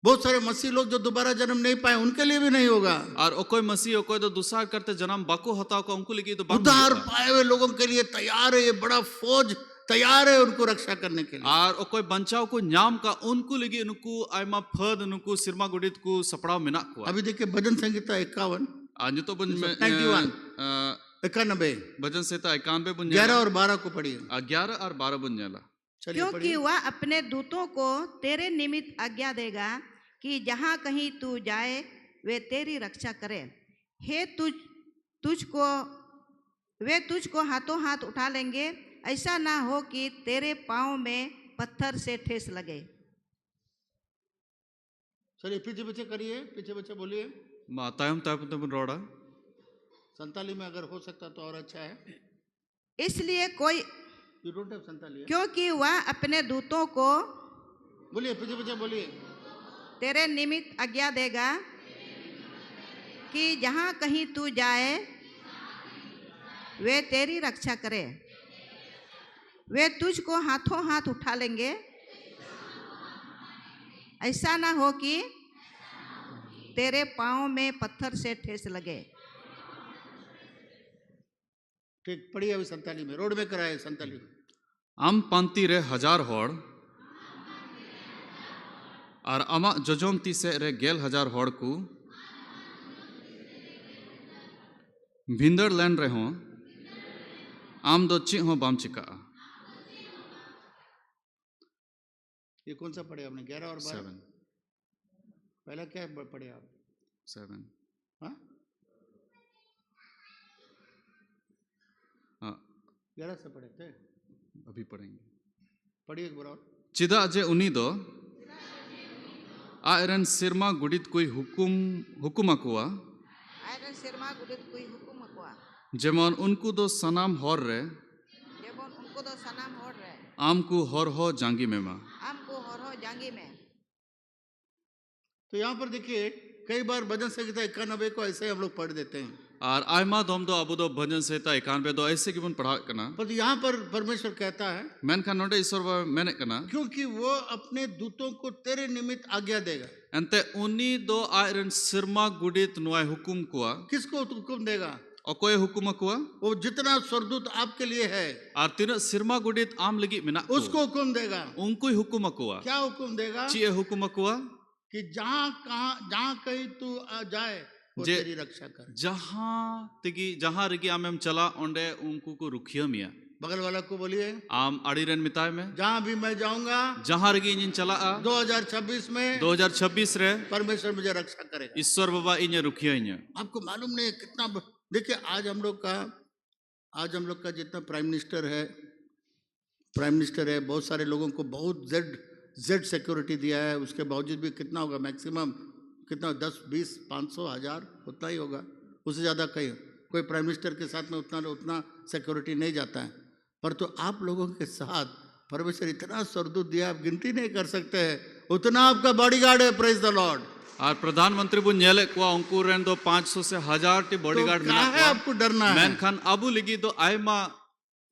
बहुत सारे मसीह लोग जो दोबारा जन्म नहीं पाए उनके लिए भी नहीं होगा। और कोई मसीह कोई तो दूसरा करते जन्म बाको होता को उनको लगी तो बांग उधार हुआ। पाए हुए लोगों के लिए तैयार है ये बड़ा फौज तैयार है उनको रक्षा करने के लिए। आर ओकोय बंचाव को ᱧᱟᱢ का उनको लगी उनको आयमा फद उनको सिरमा गोडित को सपड़ाव मेना को अभी देखिए भजन संहिता 51 आज तो बन 91 91 भजन संहिता 91 बन 11 और 12 को पढ़िए। 11 और 12 बन जाला। चलिए क्योंकि पढ़िए। वह अपने दूतों को तेरे निमित्त आज्ञा देगा कि जहाँ कहीं तू जाए वे तेरी रक्षा करे। हे वे तुझको हाथों हाथ उठा लेंगे, ऐसा ना हो कि तेरे पाँव में पत्थर से ठेस लगे। चलिए पीछे पीछे करिए, पीछे पीछे बोलिए। मा तायम तायम तो बन रोड़ा संताली में अगर हो सकता तो और अच्छा है। इसलिए कोई यू डोंट हैव संताली? क्योंकि वह अपने दूतों को बोलिए, पीछे पीछे बोलिए। तेरे निमित्त आज्ञा देगा कि जहाँ कहीं तू जाए वे तेरी रक्षा करे। वे तुझको हाथों हाथ उठा लेंगे, ऐसा ना हो कि तेरे पाँव में पत्थर से ठेस लगे। ठीक, पढ़िए अभी संताली में, रोड में कराए संताली। आम पांति रे 1000 होड़ और आमा जोजोम तीसे रे 1000 होड़ को भिंदर लैन रे हो आम दो ची हो बाम चिका। ये कौन सा पढ़े आपने? 11 और 12? 7 पहला क्या पढ़े आप? 7 हाँ, 11 से पढ़े थे, अभी पढ़ेंगे। पढ़िए एक बार और। चिदा जे उनी दो आयरन सिरमा गुडित कोई हुकुम अकुआ आयरन सिरमा गुडित कोई हुकुम अकुआ जेमन उनको दो सनाम होर रे जेमन उनको दो सनाम होर रे आम को होर हो जांगी में मा आम को होर हो जांगी में। तो यहाँ पर देखिए कई बार भजन संहिता 91 को ऐसे हम लोग पढ़ देते हैं, और आयमा दोम दो अबो दो भजन संहिता 91 दो ऐसे की बन पढ़ा कना पर यहाँ पर परमेश्वर कहता है मेनखान नोडे ईश्वर बा मेने कना क्योंकि वो अपने दूतों को तेरे निमित्त आज्ञा देगा। एंते उनी दो आयरन सिरमा गुडित नुआय हुकुम कुआ किसको हुक्म देगा? अकोय हुकुम कुआ वो जितना स्वर्गदूत आपके लिए है और तीन सिरमा गुडित आम लगी मिना उसको हुक्म देगा। उनको ही हुकुम कुआ क्या हुक्म देगा? ची हुकुम कुआ कि जहाँ कहीं तू जाए वो जे तेरी रक्षा कर। जहाँ रगी आम एम चला ओंडे उनको को रुखिया मिया। बगल वाला को बोलिए आम अड़ीरन मिताय में जहाँ भी मैं जाऊंगा जहाँ रगी इन चला 2026 में 2026 रे परमेश्वर मुझे रक्षा करेगा। ईश्वर बाबा इन रुखिया इन आपको मालूम नहीं है कितना देखिए आज हम लोग का जितना प्राइम मिनिस्टर है बहुत सारे लोगों को बहुत जेड सिक्योरिटी दिया है, उसके बावजूद भी कितना होगा? मैक्सिमम कितना? 10 20 500 1000 उतना ही होगा, उससे ज़्यादा कहीं कोई प्राइम मिनिस्टर के साथ में उतना सिक्योरिटी नहीं जाता है। पर तो आप लोगों के साथ परमेश्वर इतना स्वर्गदूत दिया आप गिनती नहीं कर सकते हैं, उतना आपका बॉडीगार्ड है। Praise the Lord. और प्रधानमंत्री बुन नेले को अंकुर रेन दो 500 से 1000 टी बॉडीगार्ड तो है आपको डरना है? मैनखान अबू लगी दो आयमा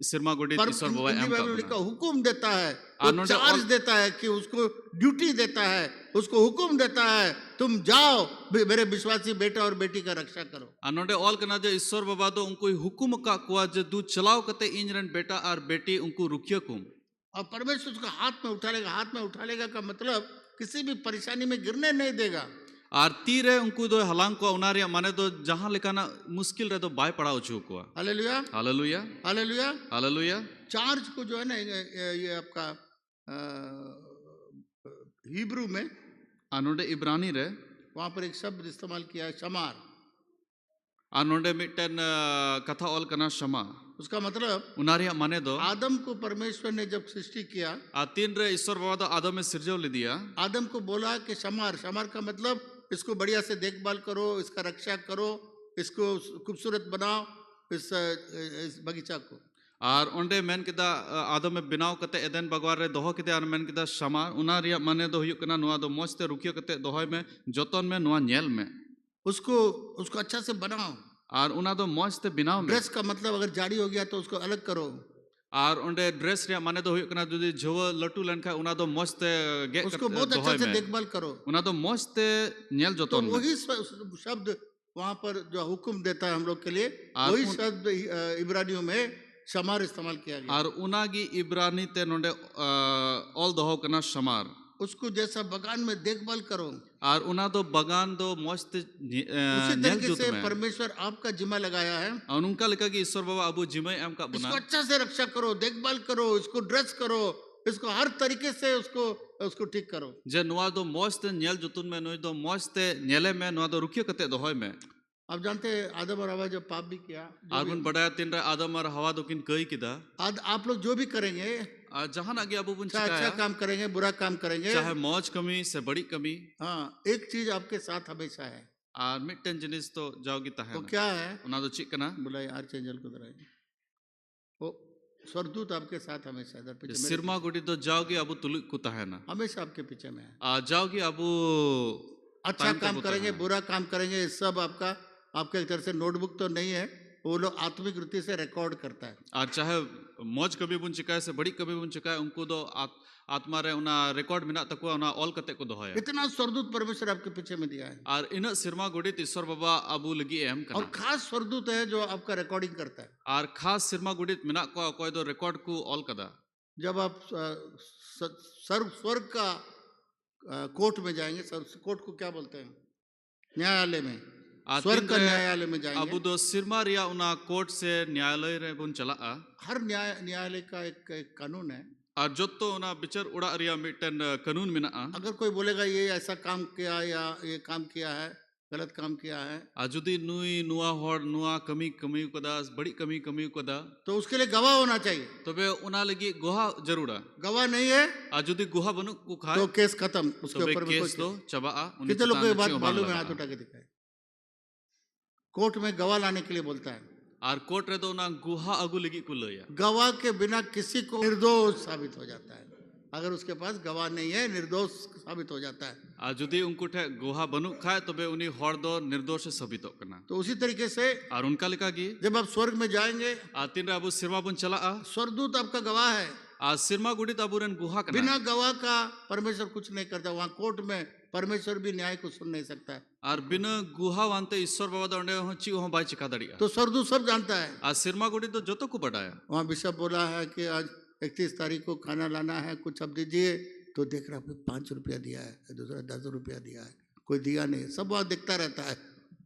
सिरमा गुडित ईश्वर बाबा एम का हुक्म देता है, आनोंडे चार्ज देता है कि उसको ड्यूटी देता है, उसको हुक्म देता है तुम जाओ मेरे विश्वासी बेटा और बेटी का रक्षा करो। अनोंडे ऑल कना जो ईश्वर बाबा दो उनको हुकुम का कुआ जो दू चलाओ कते इंजरन बेटा और बेटी उनको रुकियो कुम और परमेश्वर उसको हाथ में उठा लेगा का मतलब किसी भी परेशानी में गिरने नहीं देगा। और तीरे उनको दो हलांग को उनारिया माने दो जहां लिखाना मुश्किल रहे तो बाय पड़ा उचू को। Hallelujah hallelujah hallelujah hallelujah. Charge को जो है ना ये आपका हिब्रू में अनोंडे इब्रानी रे वहां पर एक शब्द इस्तेमाल किया है शमार। अनोंडे मिटन कथा ऑल कना शमा उसका मतलब उनारिया माने दो आदम को परमेश्वर ने जब सृष्टि किया तीन रे ईश्वर बाबा दो आदम में सिरजो ले दिया। आदम को बोला कि शमार का मतलब इसको बढ़िया से देखभाल करो, इसका रक्षा करो, इसको खूबसूरत बनाओ इस बगीचा को। और ओंडे मेन किदा आदम में बिनाव कते एदेन बगवार रे दोहो किदे मेन किदा शमार उना रिया माने दो हुयुक कना नुआ दो मस्त रुकियो कते दोहोय में जतन में नुआ नेल में उसको अच्छा से बनाओ। और उना दो मस्त बिनाव में ड्रेस का मतलब अगर जाड़ी हो गया तो उसको अलग करो। और ओंडे ड्रेस रे माने दो हुयुक कना जदी झव लटू लेनखा उना दो मस्त गे उसको बहुत अच्छा से देखभाल करो। उना दो मस्त नेल जतन तो वही शब्द वहां पर जो हुक्म देता है हम लोग के लिए वही शब्द इब्रानियों में शमार इस्तेमाल किया गया। आर उनागी इब्रानी ते नोंडे ऑल दहो कना शमार उसको जैसा बगान में देखभाल करो, आर उना दो बगान दो मस्त उसी नेल तरीके जुत से में परमेश्वर आपका जिम्मा लगाया है। और उनका लिखा कि ईश्वर बाबा अबू जिमय एम का बुना इसको अच्छा से रक्षा करो, देखभाल करो, इसको ड्रेस करो, इसको हर तरीके से उसको ठीक करो। जे नुआ दो मस्त नेल जुतुन में नुई दो मस्त नेले में नुआ दो रुकियो कते दोहोय में आप जानते हैं आदम और हवा जब पाप भी किया, आर बुन बड़ाया तीन रे आदम और हवा दो किन कई किदा आप लोग जो भी करेंगे, जहां आगे अबू बुन चाहे अच्छा काम करेंगे बुरा काम करेंगे, चाहे मौज कमी से बड़ी कमी हाँ एक चीज आपके साथ हमेशा है। आर मिटन जिनिस तो जाओगी वो ताहे क्या है? उना दो चिक कना बोला आर्च एंजल को दराए, वो स्वर्गदूत आपके साथ हमेशा इधर पीछे मेरे सिरमा गुडी दो जाओगी अबू तुलु को ताहे ना हमेशा आपके पीछे में है। जाओगी अबू अच्छा टाइम काम का करेंगे होता है। बुरा काम करेंगे, ये सब आपके एक तरह से नोटबुक तो नहीं है, वो लोग आत्मिक रीति से रिकॉर्ड करता है। और चाहे मौज कभी बुन चिकाय से बड़ी कभी बुन चिकाय उनको दो आत्मा रे उना रिकॉर्ड मिना तको उना ऑल कते को दोहया इतना स्वर्गदूत परमेश्वर आपके पीछे में दिया है, और इन सिरमा गुडित ईश्वर बाबा अबू लगी एम और कना खास स्वर्गदूत है जो आपका रिकॉर्डिंग करता है। और खास सिरमा गुडित मिना को कोई दो रिकॉर्ड को ऑल कदा जब आप स्वर्ग का कोर्ट में जाएंगे, कोर्ट को क्या बोलते हैं, न्यायालय में, स्वर्ग का न्यायालय में अबू जाएंगे। दो सिरमा रिया उना कोर्ट से न्यायालय रे बुन चला हर न्यायालय का एक कानून है, और जो तो उना बिचर उड़ा रिया मिटन कानून मिना अगर कोई बोलेगा ये ऐसा काम किया या ये काम किया है, गलत काम किया है, जुदी नुई नुआ होड़ नुआ कमी कमी कदा बड़ी कमी कमी कदा तो उसके लिए गवाह होना चाहिए। तो बे उना लगी गुहा जरूरा गवाह नहीं है जुदी गुहा बनु को खाए तो केस खत्म, उसके तो बे ऊपर में केस दो कोई चबा कितने लोग को ये बात मालूम है? हाथ उठा के दिखाए। कोर्ट में गवाह लाने के लिए बोलता है, और कोर्ट रे दो ना गुहा अगु लगी को लया गवाह के बिना किसी को निर्दोष साबित हो जाता है। अगर उसके पास गवाह नहीं है निर्दोष साबित हो जाता है। और जुदी उनको ठे गुहा बनु खाए तो बे उनी होड़ दो निर्दोष साबित करना तो उसी तरीके से और उनका लिखा की जब आप स्वर्ग में जाएंगे, तीन अबू सिरमा बुन चला स्वर्गदूत आपका गवाह है। आज सिरमा गुडित अबू रेन गुहा करना बिना गवाह का परमेश्वर कुछ नहीं करता। वहां कोर्ट में परमेश्वर भी न्याय को सुन नहीं सकता है। और बिना गुहा वांते ईश्वर बाबा दंडे हो ची हो बाई चिका दड़िया तो स्वर्गदूत सब जानता है। आज सिरमा गुडित तो जोतो को बढ़ाया वहाँ बिशप बोला है कि आज 31 तारीख को खाना लाना है, कुछ अब दीजिए, तो देख रहा 5 रुपया दिया है, दूसरा 10 रुपया दिया है, कोई दिया नहीं, सब वहाँ देखता रहता है।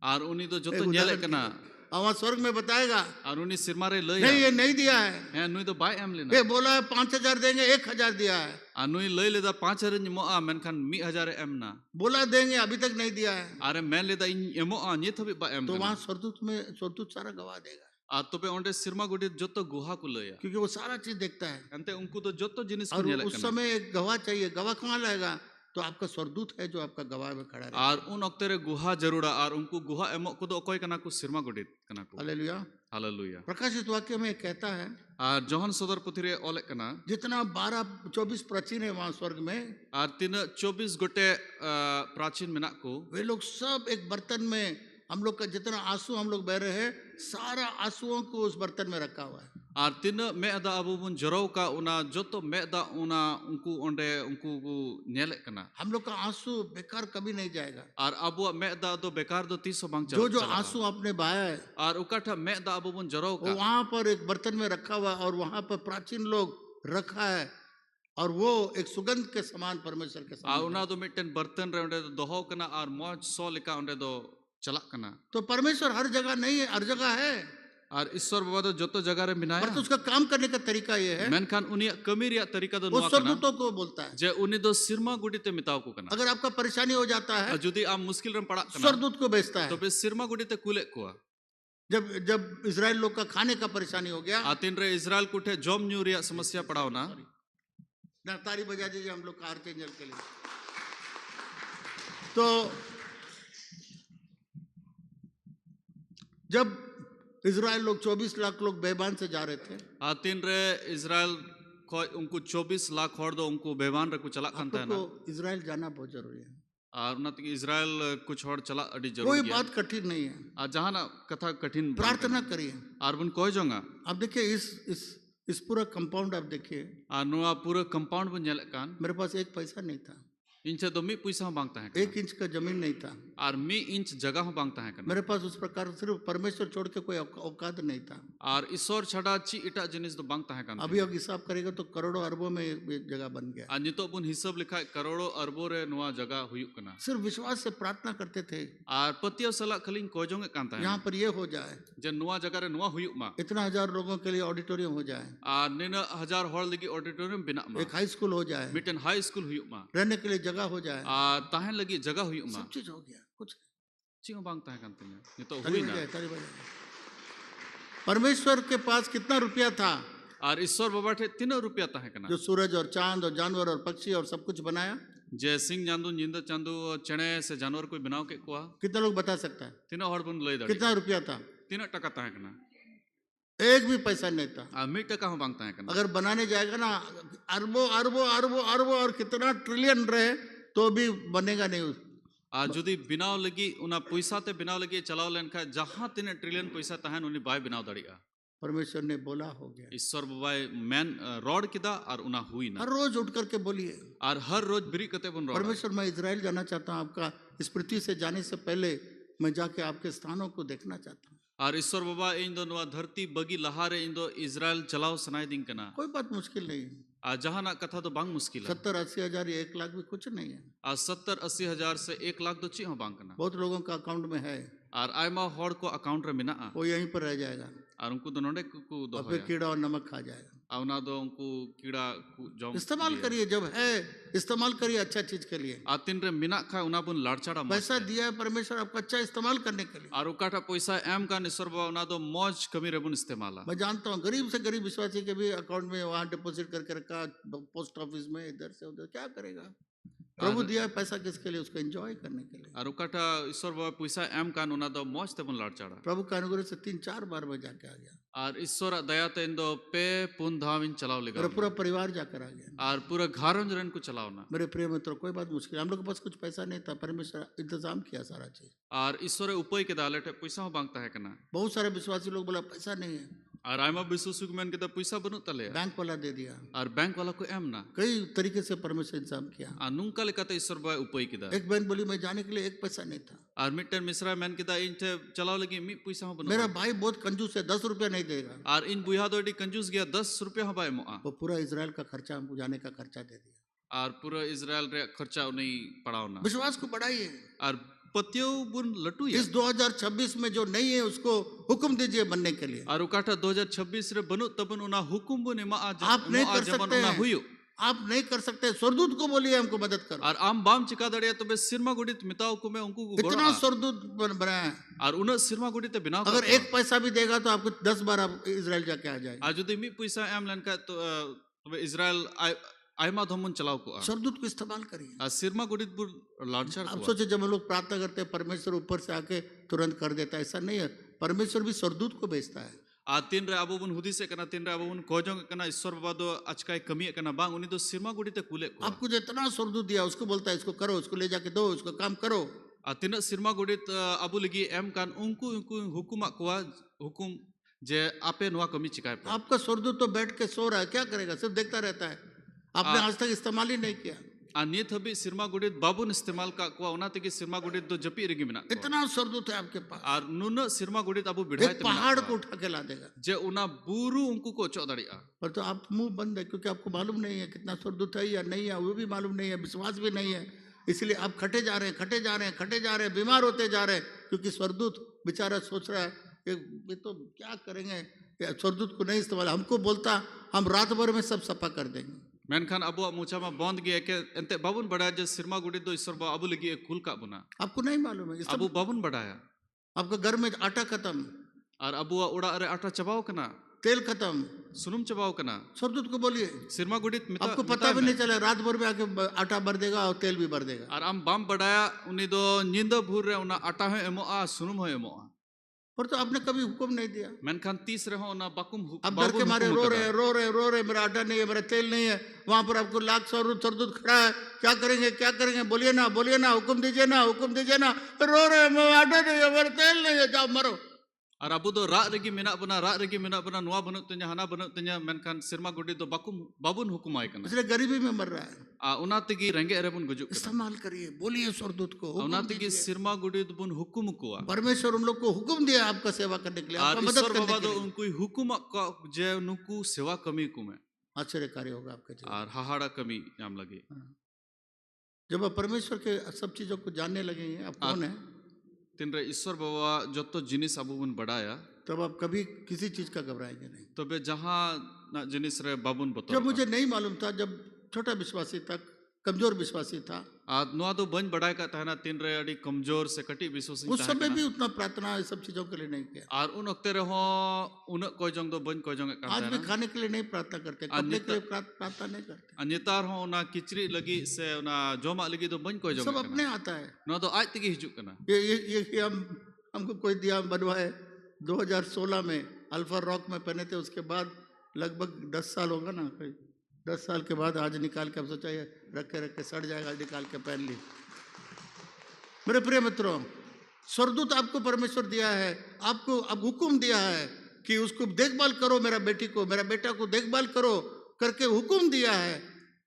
और उन्हीं तो जो तो न्याय करना और वहाँ स्वर्ग में बताएगा और उन्हीं सिरमा रे लय नहीं ये नहीं दिया है, है नुई तो बाय एम लेना ये बोला है 5000 देंगे, 1000 दिया है, और नुई लय लेदा 5000 निमो मेनखान 1000 एम ना बोला देंगे अभी तक नहीं दिया है। अरे मैं लेदा इन एमो ये थबी बा एम तो वहाँ स्वर्गदूत सारा गवाह देगा, आ तो पे ओंडे सिरमा गुडित जो तो गुहा को लया क्योंकि वो सारा चीज देखता है। अंते उनको तो जो तो जिनिस को और न्याय उस करना समय एक गवाह चाहिए, गवाह कहाँ लाएगा? तो आपका स्वर्गदूत है जो आपका गवाह में खड़ा है। और उन वक्त रे गुहा जरूरा और उनको गुहा एमो को दो कोई कना को सिरमा गुडित कना को हालेलुया। हालेलुया प्रकाशित वाक्य में कहता है और जोहन सदर पुथी रे ओले कना जितना 12-24 प्राचीन है वहाँ स्वर्ग में, और 24 गोटे प्राचीन मिना को वे लोग सब एक बर्तन में, हम लोग का जितना आंसू हम लोग बह रहे हैं सारा आंसुओं को उस बर्तन में रखा हुआ है। और तीन मेदा अबू बुन जरो का उना जो तो मेदा उना उनको ओंडे उनको नेले कना हम लोग का आंसू बेकार कभी नहीं जाएगा। और अबू मेदा दो बेकार दो 300 बांग जो जो आंसू आपने बहाया है और उकाठा मेदा अबू बुन जरो वो का वहां पर एक बर्तन में रखा हुआ और वहां पर प्राचीन लोग रखा है और वो एक सुगंध के समान परमेश्वर के और सामने उना दो मिटन बर्तन रे ओंडे दोहो कना और मौज सो लिका ओंडे दो चला कना। तो परमेश्वर हर जगह नहीं है, हर जगह है, और ईश्वर बाबा तो जो तो जगह रे मिनाया पर तो उसका काम करने का तरीका ये है, मेनखान उनिया कमी रिया तरीका दो वो नुआ कना स्वर्गदूतों को बोलता है। जे उनी दो सिरमा गुडिते मिताव को कना अगर आपका परेशानी हो जाता है जुदी आप मुश्किल रम पड़ा कना स्वर्गदूत को भेजता तो है। बे सिरमा गुडिते कुले कोआ जब इजराइल लोग का खाने का परेशानी हो गया, आतिन रे इजराइल कुठे जॉम न्यू रिया समस्या पड़ाओ ना ताली बजा दीजिए हम लोग का आर्चेंजल के लिए। तो जब इजराइल लोग 24 लाख लोग बेबान से जा रहे थे, आतिन रे इजराइल को उनको 24 लाख होड़ दो उनको बेवान रे को चला आप कंता है लोग ना को इजराइल जाना बहुत जरूरी है। और ना तो इजराइल कुछ होड़ चला अड़ी कोई जरूरी है बात कठिन नहीं है, आ जहां ना कथा कठिन प्रार्थना करिए। और बुन कोई जोंगा आप देखिए इस पूरा कंपाउंड आप देखिए, आ नुआ पूरा कंपाउंड बन जले कान मेरे पास एक पैसा नहीं था, इनसे दो मी पैसा मांगता है 1 इंच का जमीन नहीं था, आर मी इंच जगह हो बांग ताहे कना मेरे पास उस प्रकार सिर्फ परमेश्वर छोड़ के कोई औकात नहीं था। आर ईश्वर छड़ा ची इटा जिनिस दो बांग ताहे कना अभी अगर हिसाब करेगा तो करोड़ों अरबों में ये जगह बन गया। आ नितो बुन हिसाब लिखा करोड़ों अरबों रे नुआ जगह हुयुक कना सिर्फ विश्वास से प्रार्थना करते थे, आर पतियो सला खलिंग कोजोंगे कान ताहे यहाँ पर ये हो जाए, जे नुआ जगह रे नुआ हुयुक मा इतना 1000 लोगों के लिए ऑडिटोरियम हो जाए, आर निना 1000 हॉल लगी ऑडिटोरियम बिना मा एक हाई स्कूल हो जाए, मिटन हाई स्कूल हुयुक मा रहने के लिए जगह हो जाए, आ ताहे लगी जगह हुयुक मा सब चीज हो गया। कुछ ची हो बांग ताहे कन तिने नितो ताली हुई ना बजाए, ताली बजाए। परमेश्वर के पास कितना रुपया था आर ईश्वर बाबा ठे 3 रुपया ताहे कना जो सूरज और चांद और जानवर और पक्षी और सब कुछ बनाया? जे सिंह चांदू निंदा चांदू चणे से जानवर कोई बनाव के कोआ कितना लोग बता सकता है 3 हॉल बुन लई दाड़ी कितना रुपया था? 3 टका ताहे कना एक भी पैसा नहीं था। आ मी टका हो बांग ताहे कना अगर बनाने जाएगा ना अरबों अरबों अरबों अरबों और कितना ट्रिलियन रहे तो भी बनेगा नहीं। आ जुदी बिनाव लगी उना पैसा ते बिनाव लगी चलाव लेन खा जहां 3 ट्रिलियन पैसा ताहन उनी बाय बिनाव दाड़िया परमेश्वर ने बोला हो गया। ईश्वर बाबाय मैन रॉड किदा और उना हुई ना हर रोज उठ करके बोलिए, और हर रोज बिरी कते बन रॉड परमेश्वर मैं इजराइल जाना चाहता हूँ, आपका इस पृथ्वी से जाने से पहले मैं जाके आपके स्थानों को देखना चाहता हूँ। और ईश्वर बाबा इन दो नुआ धरती बगी लहारे इन दो इजराइल चलाव सनाय दिन कना कोई बात मुश्किल नहीं है। आ जहां कथा तो बांग मुश्किल है 70-80 हजार या 1 लाख भी कुछ नहीं है। आ 70-80 हजार से 1 लाख दो ची हो बांग कना बहुत लोगों का अकाउंट में है, और आयमा हॉड को अकाउंट रे मिना वो यहीं पर रह जाएगा और उनको दो नोडे को दो और फिर कीड़ा और नमक खा जाएगा। आवना दो उनको कीड़ा जो इस्तेमाल करिए, जब है इस्तेमाल करिए अच्छा चीज के लिए। आतिन रे मिना खा उना बुन लाड़चाड़ा पैसा दिया है परमेश्वर आपका अच्छा इस्तेमाल करने के लिए। और उकाटा पैसा एम का निश्वर बाबा उना दो मौज कमी रे बुन इस्तेमाला मैं जानता हूँ गरीब से गरीब विश्वासी के भी अकाउंट में वहां डिपॉजिट करके रखा, पोस्ट ऑफिस में इधर से उधर, क्या करेगा? प्रभु दिया है पैसा किसके लिए? उसको एंजॉय करने के लिए। और उकाटा ईश्वर बाबा पैसा एम का उना दो मौज ते बुन लाड़चाड़ा प्रभु का अनुग्रह से 3-4 बार मैं जाके आ गया, और ईश्वर दया ते इन दो पे पुन धाम इन चलाव लेगा मेरा पूरा परिवार जाकर आ गया। और पूरा घरन जरन को चलावना मेरे प्रिय मित्रों कोई बात मुश्किल, हम लोग के पास कुछ पैसा नहीं था, परमेश्वर इंतजाम किया सारा चीज। और ईश्वर उपाय के दाले टे पैसा हो बांगता है कना बहुत सारे विश्वासी लोग बोला पैसा नहीं है, और आयमा विश्वासी को मैन के पैसा बनु तले बैंक वाला दे दिया। और बैंक वाला को एम ना कई तरीके से परमेश्वर इंतजाम किया। आ नुंका लेकाते ईश्वर बाय उपाय के दा एक बहन बोली मैं जाने के लिए 1 पैसा नहीं था, और मिटन मिश्रा मैन के दा इन थे चलाव लगी मी पैसा हो बनु मेरा भाई बहुत कंजूस है, 10 रुपया नहीं देगा। और इन बुहा दोडी कंजूस गया 10 रुपया हो बाय मोआ वो पूरा इजराइल का खर्चा हमको जाने का खर्चा दे दिया। और पूरा इजराइल रे खर्चा नहीं पड़ावना विश्वास को बढ़ाइए। और पतियो बुन लटू इस 2026 में जो नहीं है उसको हुक्म दीजिए बनने के लिए। और उकाटा 2026 रे बनु तबन उना हुकुम बुन मा आज आप नहीं कर सकते उना हैं, हुयो आप नहीं कर सकते, स्वर्गदूत को बोलिए हमको मदद करो। और आम बाम चिका दड़िया तो बे सिरमा गुडित मिताओ को मैं उनको इतना स्वर्गदूत बनाया है, और उन सिरमा गुडित बिना अगर 1 पैसा भी देगा तो आपको 10 बार आप इजराइल जाके आ जाएगा। आज यदि मी पैसा एम लेन का तो इजराइल आयमा धमन चलाओ को स्वर्गदूत को इस्तेमाल करिए। आ सिरमा गुडित बुर लाडचार आप को सोचे जब हम लोग प्रार्थना करते हैं परमेश्वर ऊपर से आके तुरंत कर देता है, ऐसा नहीं है। परमेश्वर भी स्वर्गदूत को भेजता है। आ तीन रे अबो बुन हुदी से कना तीन रे अबो बुन कोजों कना ईश्वर बाबा दो अचकाय कमी कना बांग उनी तो सिरमा गुडित कुले को आपको जितना स्वर्गदूत दिया उसको बोलता है इसको करो, उसको ले जाके दो, उसको काम करो। आ तीन सिरमा गुडित अबो लगी एम कान उनको हुकुमा कोआ हुकुम जे आपे नुआ कमी चिकाय पे आपका स्वर्गदूत तो बैठ के सो रहा है, क्या करेगा? सिर्फ देखता रहता है। आपने आज तक इस्तेमाल ही नहीं किया। आ नियत हबी सिरमा गुडित बाबुन इस्तेमाल का कोआ उना ते की सिरमा गुडित दो जपी रगी मिना इतना स्वर्गदूत है आपके पास, और नुन सिरमा गुडित अबो बिढ़ाय एक पहाड़ को उठा के ला देगा। जे उना बुरु उनको को चौदड़िया पर तो आप मुंह बंद है क्योंकि आपको मालूम नहीं है कितना स्वर्गदूत है या नहीं है, वो भी मालूम नहीं है, विश्वास भी नहीं है। इसलिए आप खटे जा रहे हैं, खटे जा रहे हैं, खटे जा रहे हैं, बीमार होते जा रहे हैं, क्योंकि स्वर्गदूत बेचारा सोच रहा है ये तो क्या करेंगे, स्वर्गदूत को नहीं इस्तेमाल, हमको बोलता हम रात भर में सब सफा कर देंगे। मेनखान अबो मुचा में बंद गया के एंते बाबुन बढ़ाया जे सिरमा गुडी दो ईश्वर बा अबु लगी एक कुल का बुना आपको नहीं मालूम है। अबु बाबुन बढ़ाया आपका घर में आटा खत्म और अबु उड़ा अरे आटा चबाओ कना, तेल खत्म, सुनुम चबाओ कना, स्वर्गदूत को बोलिए। सिरमा गुडी आपको पता भी नहीं चला, रात भर में आके आटा भर देगा और तेल भी भर देगा। और आम बाम बढ़ाया उनी दो नींद भूर रे उना आटा है एमो आ सुनुम है एमो आ पर तो आपने कभी हुक्म नहीं दिया। मेनखान 30 रहो ना बाकुम अब डर के मारे रो रहे मेरा आटा नहीं है, मेरा तेल नहीं है। वहां पर आपको लाख स्वर्गदूत खड़ा है, क्या करेंगे क्या करेंगे, बोलिए ना, हुक्म दीजिए ना, रो रहे मैं आटा नहीं है, मेरा तेल नहीं है, जाओ मरो। और अबो दो राग रेगी मेना बना नुआ बनत तन्या हाना बनत तन्या मेनखान सिरमा गोडी दो बाबुन हुकुमाय कना इसलिए गरीबी में मर रहा है। उना तेगी रेंगे रेबुन गुजुक कना इस्तेमाल करिए, बोलिए स्वर्गदूत को, हुक्म उना तेगी दीजिए। सिरमा गोडी दो बुन हुकुम कुआ परमेश्वर उन लोग को हुक्म दिया आपका सेवा करने के लिए, और आपका मदद ईश्वर करने बाबा के दो लिए। उनको हुकुम का जे नुकु सेवा कमी कुमे आश्चर्य कार्य होगा आपके जीवन। और हाहाड़ा कमी नाम लगे जब आप परमेश्वर के सब चीजों को जानने लगेंगे आप कौन है, तीन रे ईश्वर बाबा जतो जिनिस अबो बुन बढ़ाया तब आप कभी किसी चीज का घबराएंगे नहीं। तबे जहाँ ना जिनिस रे बाबुन बतो जब मुझे नहीं मालूम था, जब छोटा विश्वासी था, कमजोर विश्वासी था, नुआ दो बन बढ़ाए का तहना तीन रे अड़ी कमजोर से कटी विश्वास उस समय भी उतना प्रार्थना इस सब चीजों के लिए नहीं किया। और उन वक्त रे हो उन कोई जंग दो बन कोई जंग का आज भी खाने के लिए नहीं प्रार्थना करते, कपड़े के लिए प्रार्थना नहीं करते, अन्यतार हो ना किचरी लगी से ना जोमा लगी दो बन कोई जंग सब अपने आता है। नुआ दो आज तक हिजुक कना ये हमको कोई दिया बनवाए 2016 में अल्फा रॉक में पहने थे, उसके बाद लगभग 10 साल होगा ना, कोई 10 साल के बाद आज निकाल के, अब सोचा ये रखे सड़ जाएगा, निकाल के पहन ली। मेरे प्रिय मित्रों, स्वर्गदूत आपको परमेश्वर दिया है, आपको अब हुक्म दिया है कि उसको देखभाल करो, मेरा बेटी को, मेरा बेटा को देखभाल करो करके हुक्म दिया है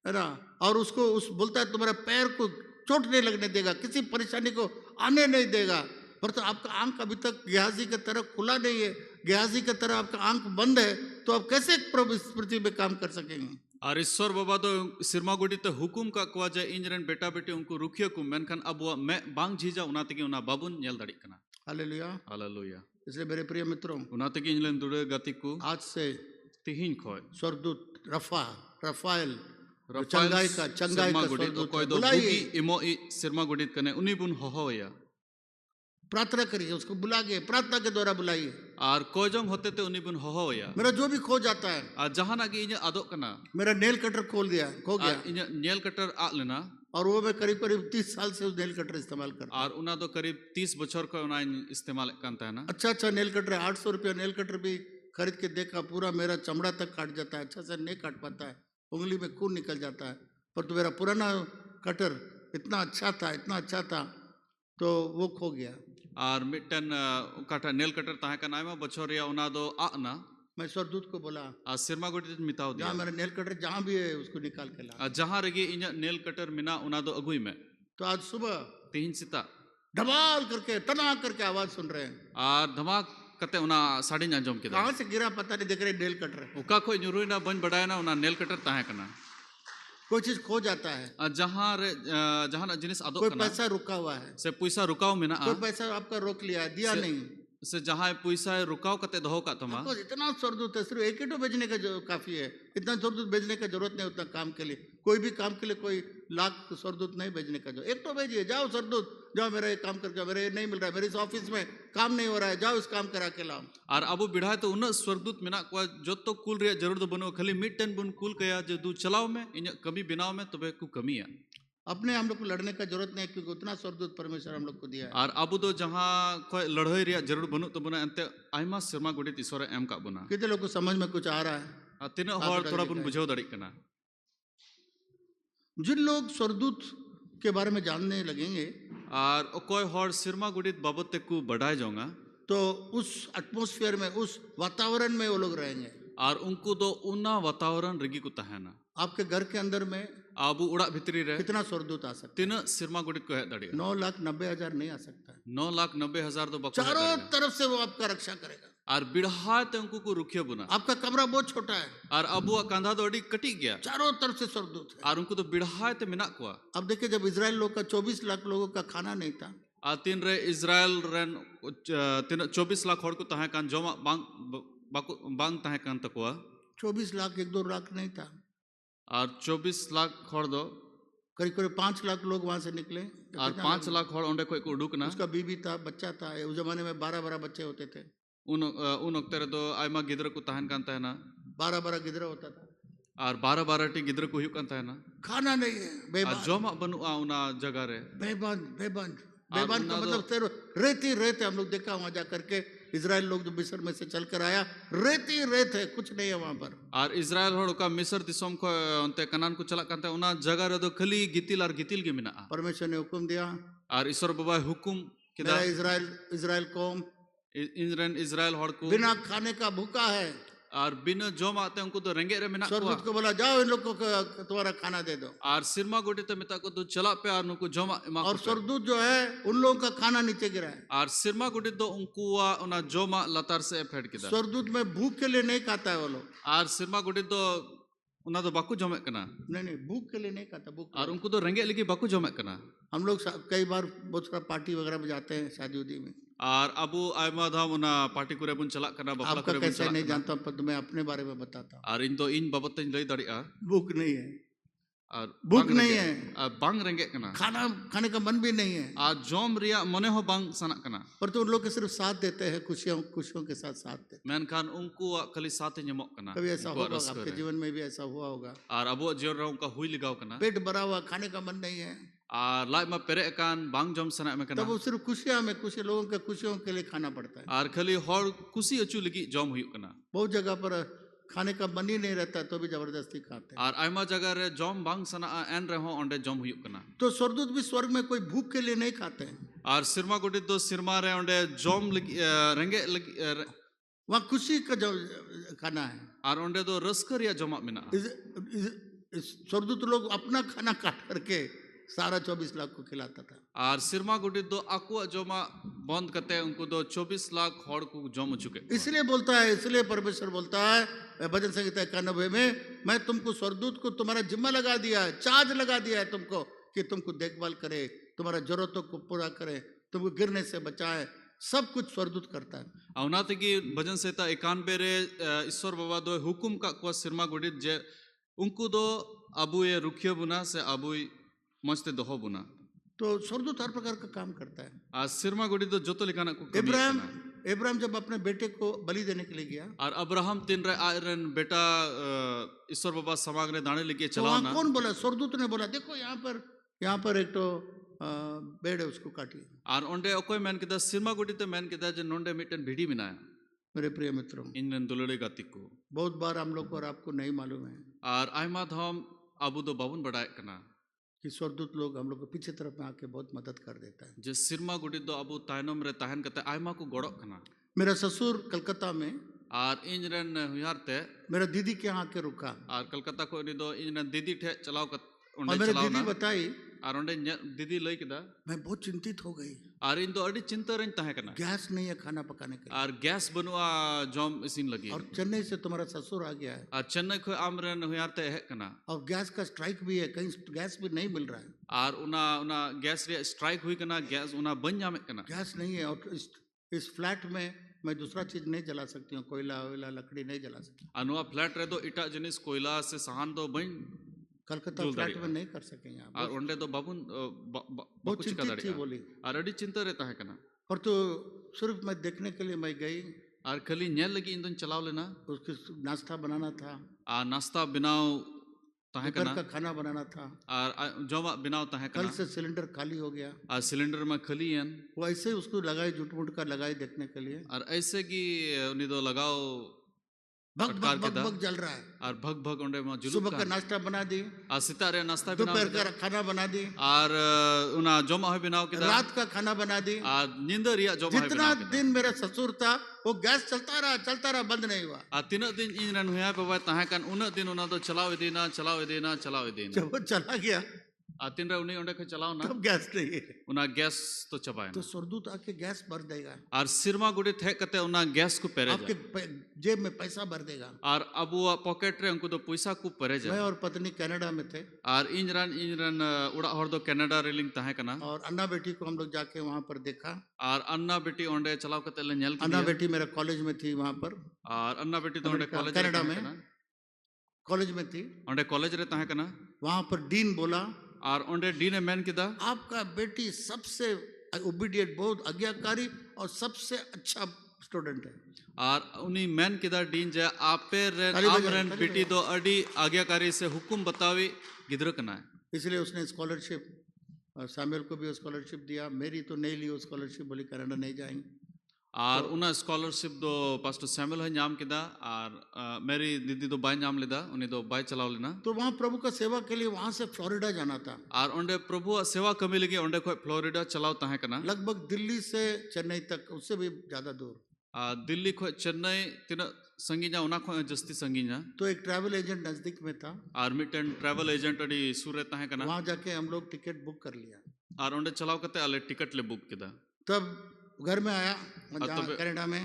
ना। और उसको उस बोलता है तुम्हारा पैर को चोट नहीं लगने देगा, किसी परेशानी को आने नहीं देगा। पर तो आपका आंख अभी तक गेहाजी की तरह खुला नहीं है, गेहाजी की तरह आपका आंख बंद है, तो आप कैसे प्रभु इस पृथ्वी पे काम कर सकेंगे। और ईश्वर बाबा तो सिरमा गुडी तो हुकुम का कुआ जे इंजरन बेटा बेटी उनको रुखिया को मेनखान अब मैं बांग झीजा उना तकी उना बाबुन नेल दाड़ी कना। Hallelujah, hallelujah. इसलिए मेरे प्रिय मित्रों, उना तकी इंजलन दुरे गति को आज से तिहिन खोय स्वर्गदूत रफाएल रफाएल चंगाई का सिरमा गुडी स्वर्गदूत कोई दो बुलाइए, बुगी इमो इ सिरमा गुडी कने उनी बुन होया प्रार्थना करिए, उसको बुलाइए, प्रार्थना के द्वारा बुलाइए। और कोजंग होते ते उनी बुन होया मेरा जो भी खो जाता है, और जहां ना कि इने आदो कना मेरा नेल कटर खो गया और इने नेल कटर आ लेना, और वो मैं करीब करीब 30 साल से उस नेल कटर इस्तेमाल करता हूं। और उना तो करीब 30 बछर को उना इस्तेमाल करता है ना। अच्छा नेल कटर है, 800 रुपया नेल कटर भी खरीद के देखा, पूरा मेरा चमड़ा तक काट जाता है, अच्छा से नहीं काट पाता है, उंगली में खून निकल जाता है। पर तो मेरा पुराना कटर इतना अच्छा था तो वो खो गया। और मिटन काटा नेल कटर ताहे का नाम बछर या उना दो आना मैं स्वर्गदूत को बोला, आ सिरमा गोडी मिताव दिया जहाँ मेरा नेल कटर जहाँ भी है उसको निकाल के ला। जहां रगे इnya नेल कटर मिना उना दो अगुई में तो आज सुबह तीन सिता धमाल करके तना करके आवाज सुन रहे हैं, और धमाक कते उना साड़ी अंजम के कहाँ से गिरा पता नहीं, देख रहे नेल कटर उका कोई न्यूरुई ना बन बढ़ाया ना उना नेल कटर ताहे कना। कोई चीज खो जाता है, जहां ना जिनिस आदो कोई कना पैसा रुका हुआ है, से पैसा रुकाव मिना कोई पैसा आपका रोक लिया, दिया नहीं, से जहां पैसा रुकाव कते दहो का तमा आपको इतना स्वर्गदूत है, सिर्फ एक ही तो भेजने का जो काफी है, इतना स्वर्गदूत भेजने का जरूरत नहीं उतना काम के लिए, कोई भी काम के लिए कोई लाख स्वर्गदूत नहीं भेजने का, जो एक तो भेजिए, जाओ स्वर्गदूत जाओ मेरा ये काम करके, मेरा ये नहीं मिल रहा है, मेरे इस ऑफिस में काम नहीं हो रहा है, जाओ इस काम करा के लाओ। और अब बिढ़ाए तो उन स्वर्गदूत मेना को जो तो कुल रे जरूर दो बनो खाली मिड टेन बुन कुल कया जो दू चलाओ में इन कमी बिनाव में तबे को कमी है। अपने हम लोग को लड़ने का जरूरत नहीं है, क्योंकि उतना स्वर्गदूत परमेश्वर हम लोग को दिया है। और अब तो जहां कोई लड़ाई रे जरूर बनो तो बना अंते आइमा सिरमा गुडी ईश्वर एम का बना कितने लोग को समझ में कुछ आ रहा है? तीनों हर थोड़ा बुन बुझाव दड़ी कना। जिन लोग स्वर्गदूत के बारे में जानने लगेंगे और कोई हर सिरमा गुडी बाबत ते को बढ़ाए जाऊंगा तो उस एटमॉस्फेयर में, उस वातावरण में वो लोग रहेंगे, और उनको तो उना वातावरण रगी को तहना। आपके घर के अंदर में आबू उड़ा भितरी रे कितना स्वर्गदूत आ सकता है? तीन सिरमा गुडी को है दड़ी 9,90,000 नहीं आ सकता है। 9,90,000 तो बको चारों तरफ से वो आपका रक्षा करेगा। और बिढ़ाए ते उनको को रुखिया बुना आपका कमरा बहुत छोटा है और अबुआ कंधा तो अड़ी कटी गया चारों तरफ से स्वर्गदूत है। और उनको तो बिढ़ाए ते मिना कुआ। अब देखिए, जब इजराइल लोग का 24 लाख लोगों का खाना नहीं था, आ तीन रे इजराइल रेन तीन 24 लाख हड़ को तहां कान जोमा बांग तहां कान तकुआ 24 लाख 1-2 लाख नहीं था, और 24 लाख हड़ दो करीब करीब 5 लाख लोग वहां से निकले। और 5 लाख हड़ ओंडे कोई को उडुकना। उसका बीबी था, बच्चा था, उस जमाने में 12-12 बच्चे होते थे। उन वक्त रे तो आयमा गिदर को तहां कान तहना 12-12 गिदरा होता था, और 12 टी गिदर को हुई कान तहना। खाना नहीं है, और बेबान जोमा बनुआ उना जगह रे बेबान का मतलब सिर्फ रेत है। हम लोग देखा वहां जाकर के, इजराइल लोग जो मिस्र में से चल कर आया, रेत है, कुछ नहीं है वहां पर। और इजराइल हड़ का मिस्र दिसम को अंते कनान को चला कांते उना जगह रे दो खाली गितिल और गितिल के मिना। परमेश्वर ने हुक्म दिया, और ईश्वर बाबा हुकुम मेरा इजराइल कौम इनरेन इजराइल हॉड़ को बिना खाने का भूखा है। और बिना जोम आते उनको तो रेंगे रे मेना स्वर्गदूत को को बोला जाओ इन लोगों को तुम्हारा खाना दे दो। और सिरमा गोटी तो मिता को तो चला पे और उनको जोमा इमा और स्वर्गदूत जो है उन लोगों का खाना नीचे गिरा है। और सिरमा गोटी तो उनको उना जोमा लतार से फेंट किदा स्वर्गदूत में भूख के लिए नहीं खाता है वो लोग। और सिरमा गोटी तो उना तो बाकू जोमे कना नहीं भूख के लिए नहीं खाता, भूख और उनको तो रेंगे लगी बाकू जोमे कना। हम लोग कई बार बहुत सारा पार्टी वगैरह में जाते हैं, शादी उदी में। और अबू आयमा धाम उना पार्टी करे बुन चला कना बापला आपका करे बुन कैसे चला नहीं कना जानता हूं, पर मैं अपने बारे में बताता हूँ। और इन तो इन बाबत इन लई दड़िया भूख नहीं है, और भूख नहीं है, और बांग रेंगे कना खाना खाने का मन भी नहीं है, और जोम रिया मने हो बांग सना कना पर तो उन लोग के सिर्फ साथ देते हैं, खुशियों खुशियों के साथ साथ देते मैन खान उनको खाली साथ ñamok कना हैं। कभी ऐसा होगा, आपके जीवन में भी ऐसा हुआ होगा। और अबो जीवन रे उनका हुई लगाव कना पेट भरा हुआ, खाने का मन नहीं है, और लाइफ में पेरे कान बांग जोम सना में कना तब वो सिर्फ खुशियां में कुछ लोगों के खुशियों के लिए खाना पड़ता है। और खाली हर खुशी अचू लगी जोम हुई कना बहुत जगह पर खाने का मन ही नहीं रहता तो भी जबरदस्ती खाते हैं। और आयमा जगह रे जोम बांग सना एन रे हो ओंडे जोम हुई कना। तो स्वर्गदूत भी स्वर्ग में कोई भूख के लिए नहीं खाते हैं, और सिरमा गोटी तो सिरमा रे ओंडे जोम लगी रेंगे लगी वहाँ खुशी का जो खाना है। और ओंडे तो रस्कर या जोमा मिना स्वर्गदूत लोग अपना खाना काट करके सारा 24 लाख को खिलाता था। और सिरमा गोटी तो आकुआ जोमा बंद करते उनको तो 24 लाख हॉड़ को जोम चुके। इसलिए बोलता है, इसलिए परमेश्वर बोलता है भजन संहिता 91 में, मैं तुमको स्वर्गदूत को तुम्हारा जिम्मा लगा दिया है, चार्ज लगा दिया है तुमको कि तुमको देखभाल करे, तुम्हारा जरूरतों को पूरा करे, तुमको गिरने से बचाए, सब कुछ स्वर्गदूत करता है। औनाते की भजन संहिता 91 रे ईश्वर बाबा दो हुकुम का को सिरमा गोटी जे उनको दो अबू ये रुखियो बुना से अबू मस्ते दोहो बुना। तो स्वर्गदूत हर प्रकार का काम करता है। आज सिरमा गोटी तो जोतो लिखाना को इब्राहिम जब अपने बेटे को बलि देने के लिए गया, और अब्राहम तीन रे आयरन बेटा ईश्वर बाबा समाग ने दाने लेके तो चलाओ वहाँ ना। कौन बोला? स्वर्गदूत ने बोला देखो यहाँ पर एक तो बेड़ है, उसको काटिए। और ओंडे ओकोय मैन किदा सिरमा गोटी तो मैन किदा जे नोंडे मिटन भिड़ी मिनाया। मेरे प्रिय मित्रों, इन दुलड़े गातिक को बहुत बार हम लोग को और आपको नहीं मालूम है और आयमा धाम अबू दो बाबुन बढ़ाए कना कि स्वर्गदूत लोग हम लोग को पीछे तरफ में आके बहुत मदद कर देता है। जे सिरमा गोटी दो अबू तायनम रे ताहन कते आयमा को गड़ो कना। मेरा ससुर कलकत्ता में और इन रन हुयारते मेरा दीदी के यहाँ आके रुका, और कलकत्ता को इन दो इन दीदी ठे चलाओ कत और ओंडे मेरे चलाओ दीदी ना। बताई, और ओंडे दीदी लई किदा मैं बहुत चिंतित हो गई, और इन दो अड़ी चिंता रन ताहे कना गैस नहीं है खाना पकाने के लिए, और गैस बनुआ जोम इसिन लगी। और चेन्नई से तुम्हारा ससुर आ गया है और चेन्नई को आमरन हुयारते है कना और गैस का स्ट्राइक भी है, कहीं गैस भी नहीं मिल रहा है, और उना उना गैस रे स्ट्राइक हुई कना, गैस उना बन जामे कना। गैस नहीं है, और इस फ्लैट में मैं दूसरा चीज नहीं जला सकती हूँ, कोयला वोयला लकड़ी नहीं जला सकती। अनुआ फ्लैट रे दो इटा जिनिस कोयला से सहान दो बन कलकत्ता जुल फ्लैट दाड़ी में नहीं कर सकेंगे आप। और ओंडे तो बाबुन बहुत चिंतित थी बोली, और अड़ी चिंता रहता है कना। और तो सिर्फ मैं देखने के लिए मैं गई, और खाली नेल लगी इन दोन चलाव लेना, उसके नाश्ता बनाना था, और नाश्ता बिनाव ताहे दोपहर कना, का खाना बनाना था, और जोमा बिनाव ताहे कल कना। से सिलेंडर खाली हो गया। और सिलेंडर में खली एन वो ऐसे ही उसको लगाई, जुटमुट का लगाई देखने के लिए, और ऐसे कि उन्हीं दो लगाओ भग फटकार भग के भग दा भग जल रहा है। और भग भग ओंडे में जुलूस सुबह का का नाश्ता बना दी, और सितारे नाश्ता बिनाव दोपहर के दा, का खाना बना दी, और उना जोमा है बिनाव के दा, रात का खाना बना दी। और नींदर या जोमा है जितना बिनाव के दा। दिन मेरा ससुर था वो गैस चलता रहा, बंद नहीं हुआ। और तीन दिन इन रन हुआ बाबा ताहे कन उन दिन उना तो चलाव देना चलाव देना चलाव देना। जब वो चला गया और तीन रे उन्हीं ओंडे के चलाओ ना, तब गैस नहीं है, उना गैस तो चबाए तो ना। स्वर्गदूत आके गैस भर देगा, और सिरमा गुड़ी थे कते उना गैस को पेरे आपके जा। जेब में पैसा भर देगा। और अब वो पॉकेट रे उनको तो पैसा को पेरे मैं जा। और पत्नी कनाडा में थे, और इन रन उड़ा हर दो कनाडा रेलिंग ताहे कना। और अन्ना बेटी को हम लोग जाके वहाँ पर देखा। और अन्ना बेटी ओंडे चलाव कते ले नेल अन्ना की बेटी मेरा कॉलेज में थी वहाँ पर, और अन्ना बेटी तो ओंडे अमेरिका, कॉलेज कनाडा में कॉलेज में थी। ओंडे कॉलेज रे ताहे कना। वहाँ पर डीन बोला, और ओंडे डी ने मैन किदा आपका बेटी सबसे ओबीडिएंट, बहुत आज्ञाकारी और सबसे अच्छा स्टूडेंट है। और उन्हीं मैन किदा डीन जे आपे रे ताली बजाओ, आमरन ताली बेटी दो अडी आज्ञाकारी से हुकुम बतावी गिदर कना है। इसलिए उसने स्कॉलरशिप, सैमुअल को भी स्कॉलरशिप दिया, मेरी तो नहीं ली वो स्कॉलरशिप, बोली कनाडा नहीं जाएंगे। आर उना स्कॉलरशिप दो पास्टर सैमुअल है नाम किदा आर मेरी दीदी दो बाय नाम लेदा उन्हें दो बाय चलाव लेना तो वहाँ प्रभु का सेवा के लिए वहाँ से फ्लोरिडा जाना था। आर ओंडे प्रभु सेवा कमी लगी ओंडे को फ्लोरिडा चलाव ताहे कना लगभग दिल्ली से चेन्नई तक, उससे भी ज़्यादा दूर। दिल्ली को चेन्नई तीना संगीना उना को जस्ती संगीना तो एक ट्रैवल एजेंट नज़दीक में था, आर मिटन ट्रैवल एजेंट अड़ी सूरे ताहे कना वहाँ जाके हम लोग टिकट बुक कर लिया। आर ओंडे चलाव कते आले टिकट ले बुक किदा तब घर में आया जहाँ तबे- कनाडा में,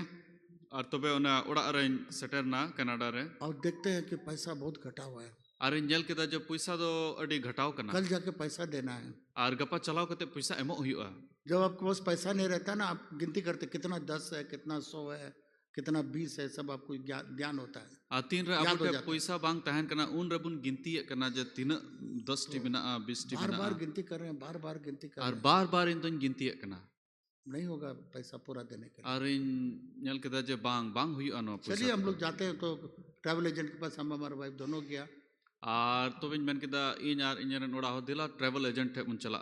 आर तबे उना उड़ा रे सेटर ना कनाडा रे और देखते हैं कि पैसा बहुत घटा हुआ है, आर नेल किदा जो पैसा दो अड़ी घटाव कना कल जाके पैसा देना है। आर गपा चलाव कते पैसा एमो हुआ जब आपके पास पैसा नहीं रहता ना, आप गिनती करते कितना 10 है, कितना 100 है, कितना 20 है, सब आपको ज्ञान होता है। आ तीन रे याद हो आपटे जाता है। पैसा बांग तहन कना उन रबुन गिनती कना जे तीन 10 टी बिना 20 टी बार बिना बार गिनती कर रहे हैं, बार बार गिनती कर आर रहे हैं, बार बार इन तो गिनती कना नहीं होगा पैसा पूरा देने के लिए। आर इन नेल किदा जे बांग बांग हुआ नो पैसा चलिए हम लोग जाते हैं, तो ट्रैवल एजेंट के पास हम हमारा वाइफ दोनों गया। आर तो बिन मेन किदा इन आर इन नोड़ा हो दिला ट्रैवल एजेंट थे मुन चला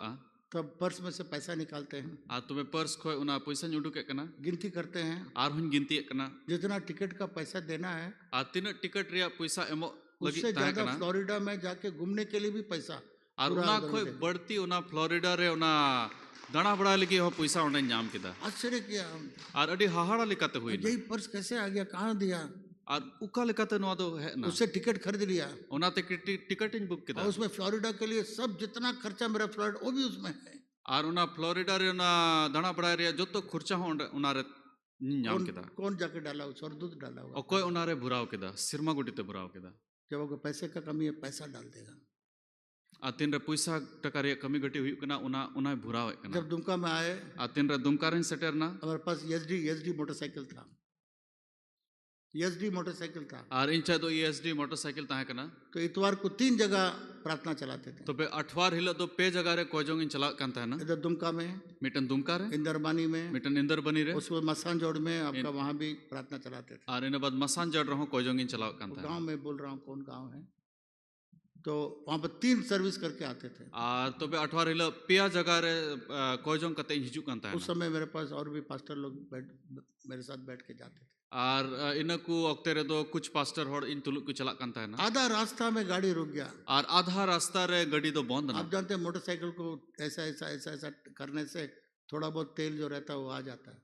तब पर्स में से पैसा निकालते हैं, आ तुम्हें पर्स खोय उना पैसा उडुक कना गिनती करते हैं, आर हुन गिनती कना जितना टिकट का पैसा देना है आ तीन टिकट रिया पैसा एमो लगी उससे ताहे ज्यादा कना फ्लोरिडा में जाके घूमने के लिए भी पैसा आर पूरा उना उधर खोय उधर। बढ़ती उना फ्लोरिडा रे उना दाना बड़ा लगी हो पैसा उन्हें नाम किदा आश्चर्य किया हम, आर अडी हाहाड़ा लिकाते हुई यही पर्स कैसे आ गया, कहाँ दिया? आर उका लिकाते नो दो है ना उससे टिकट खरीद लिया, ओनाते टिकट इन बुक किदा और उसमें फ्लोरिडा के लिए सब जितना खर्चा मेरा फ्लोरिडा वो भी उसमें है। आर उना फ्लोरिडा रे उना दाना बड़ा रे जो तो खर्चा हो उना रे नाम कौन किदा कौन जाके डाला, स्वर्गदूत डाला हुआ। ओकोय उना रे भुराव किदा सिरमा गुटीते भुराव किदा जब आपको पैसे का कमी है, पैसा डाल देगा। आ तीन रे पैसा टका रे कमी गटी हुई कना उना उना भुराव कना जब दुमका में आए, आ तीन रे दुमका रे सेटर ना हमारे पास एसडी मोटरसाइकिल था, एसडी मोटरसाइकिल था। आर इन चाहे तो ESD मोटरसाइकिल ताहे कना तो इतवार को 3 जगह प्रार्थना चलाते थे, तो पे अठवार हिलो तो पे जगह रे कोजोंग इन चला कांता है ना इधर दुमका में, मिटन दुमका रे इंदरबानी में, मिटन इंदर बनी रे उसके बाद मसानजोड़ में आपका वहाँ भी प्रार्थना चलाते थे। आर इन बाद मसान जड़ रहो कोजोंग इन चला कांता है गांव में बोल रहा हूँ कौन गांव है, तो वहाँ पर 3 सर्विस करके आते थे। आर तो बे अठवार हिलो पिया जगह रे कोजोंग कते हिजू कांता है उस समय मेरे पास और भी पास्टर लोग मेरे साथ बैठ के जाते थे। आर इनकू ओक्ते रे दो कुछ पास्टर होड़ इन तुलुक को चला कांता है ना आधा रास्ता में गाड़ी रुक गया। आर आधा रास्ता रे गड्डी तो बंद ना आप जानते हैं मोटरसाइकिल को ऐसा ऐसा ऐसा ऐसा करने से थोड़ा बहुत तेल जो रहता है वो आ जाता है।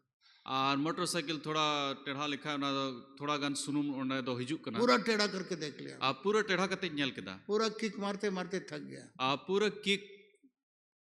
आर मोटरसाइकिल थोड़ा टेढ़ा लिखा है ना थोड़ा गन सुनुम ओने दो हिजू कना पूरा टेढ़ा करके देख लिया, आ पूरा टेढ़ा कते नेल किदा पूरा किक मारते मारते थक गया। आ पूरा किक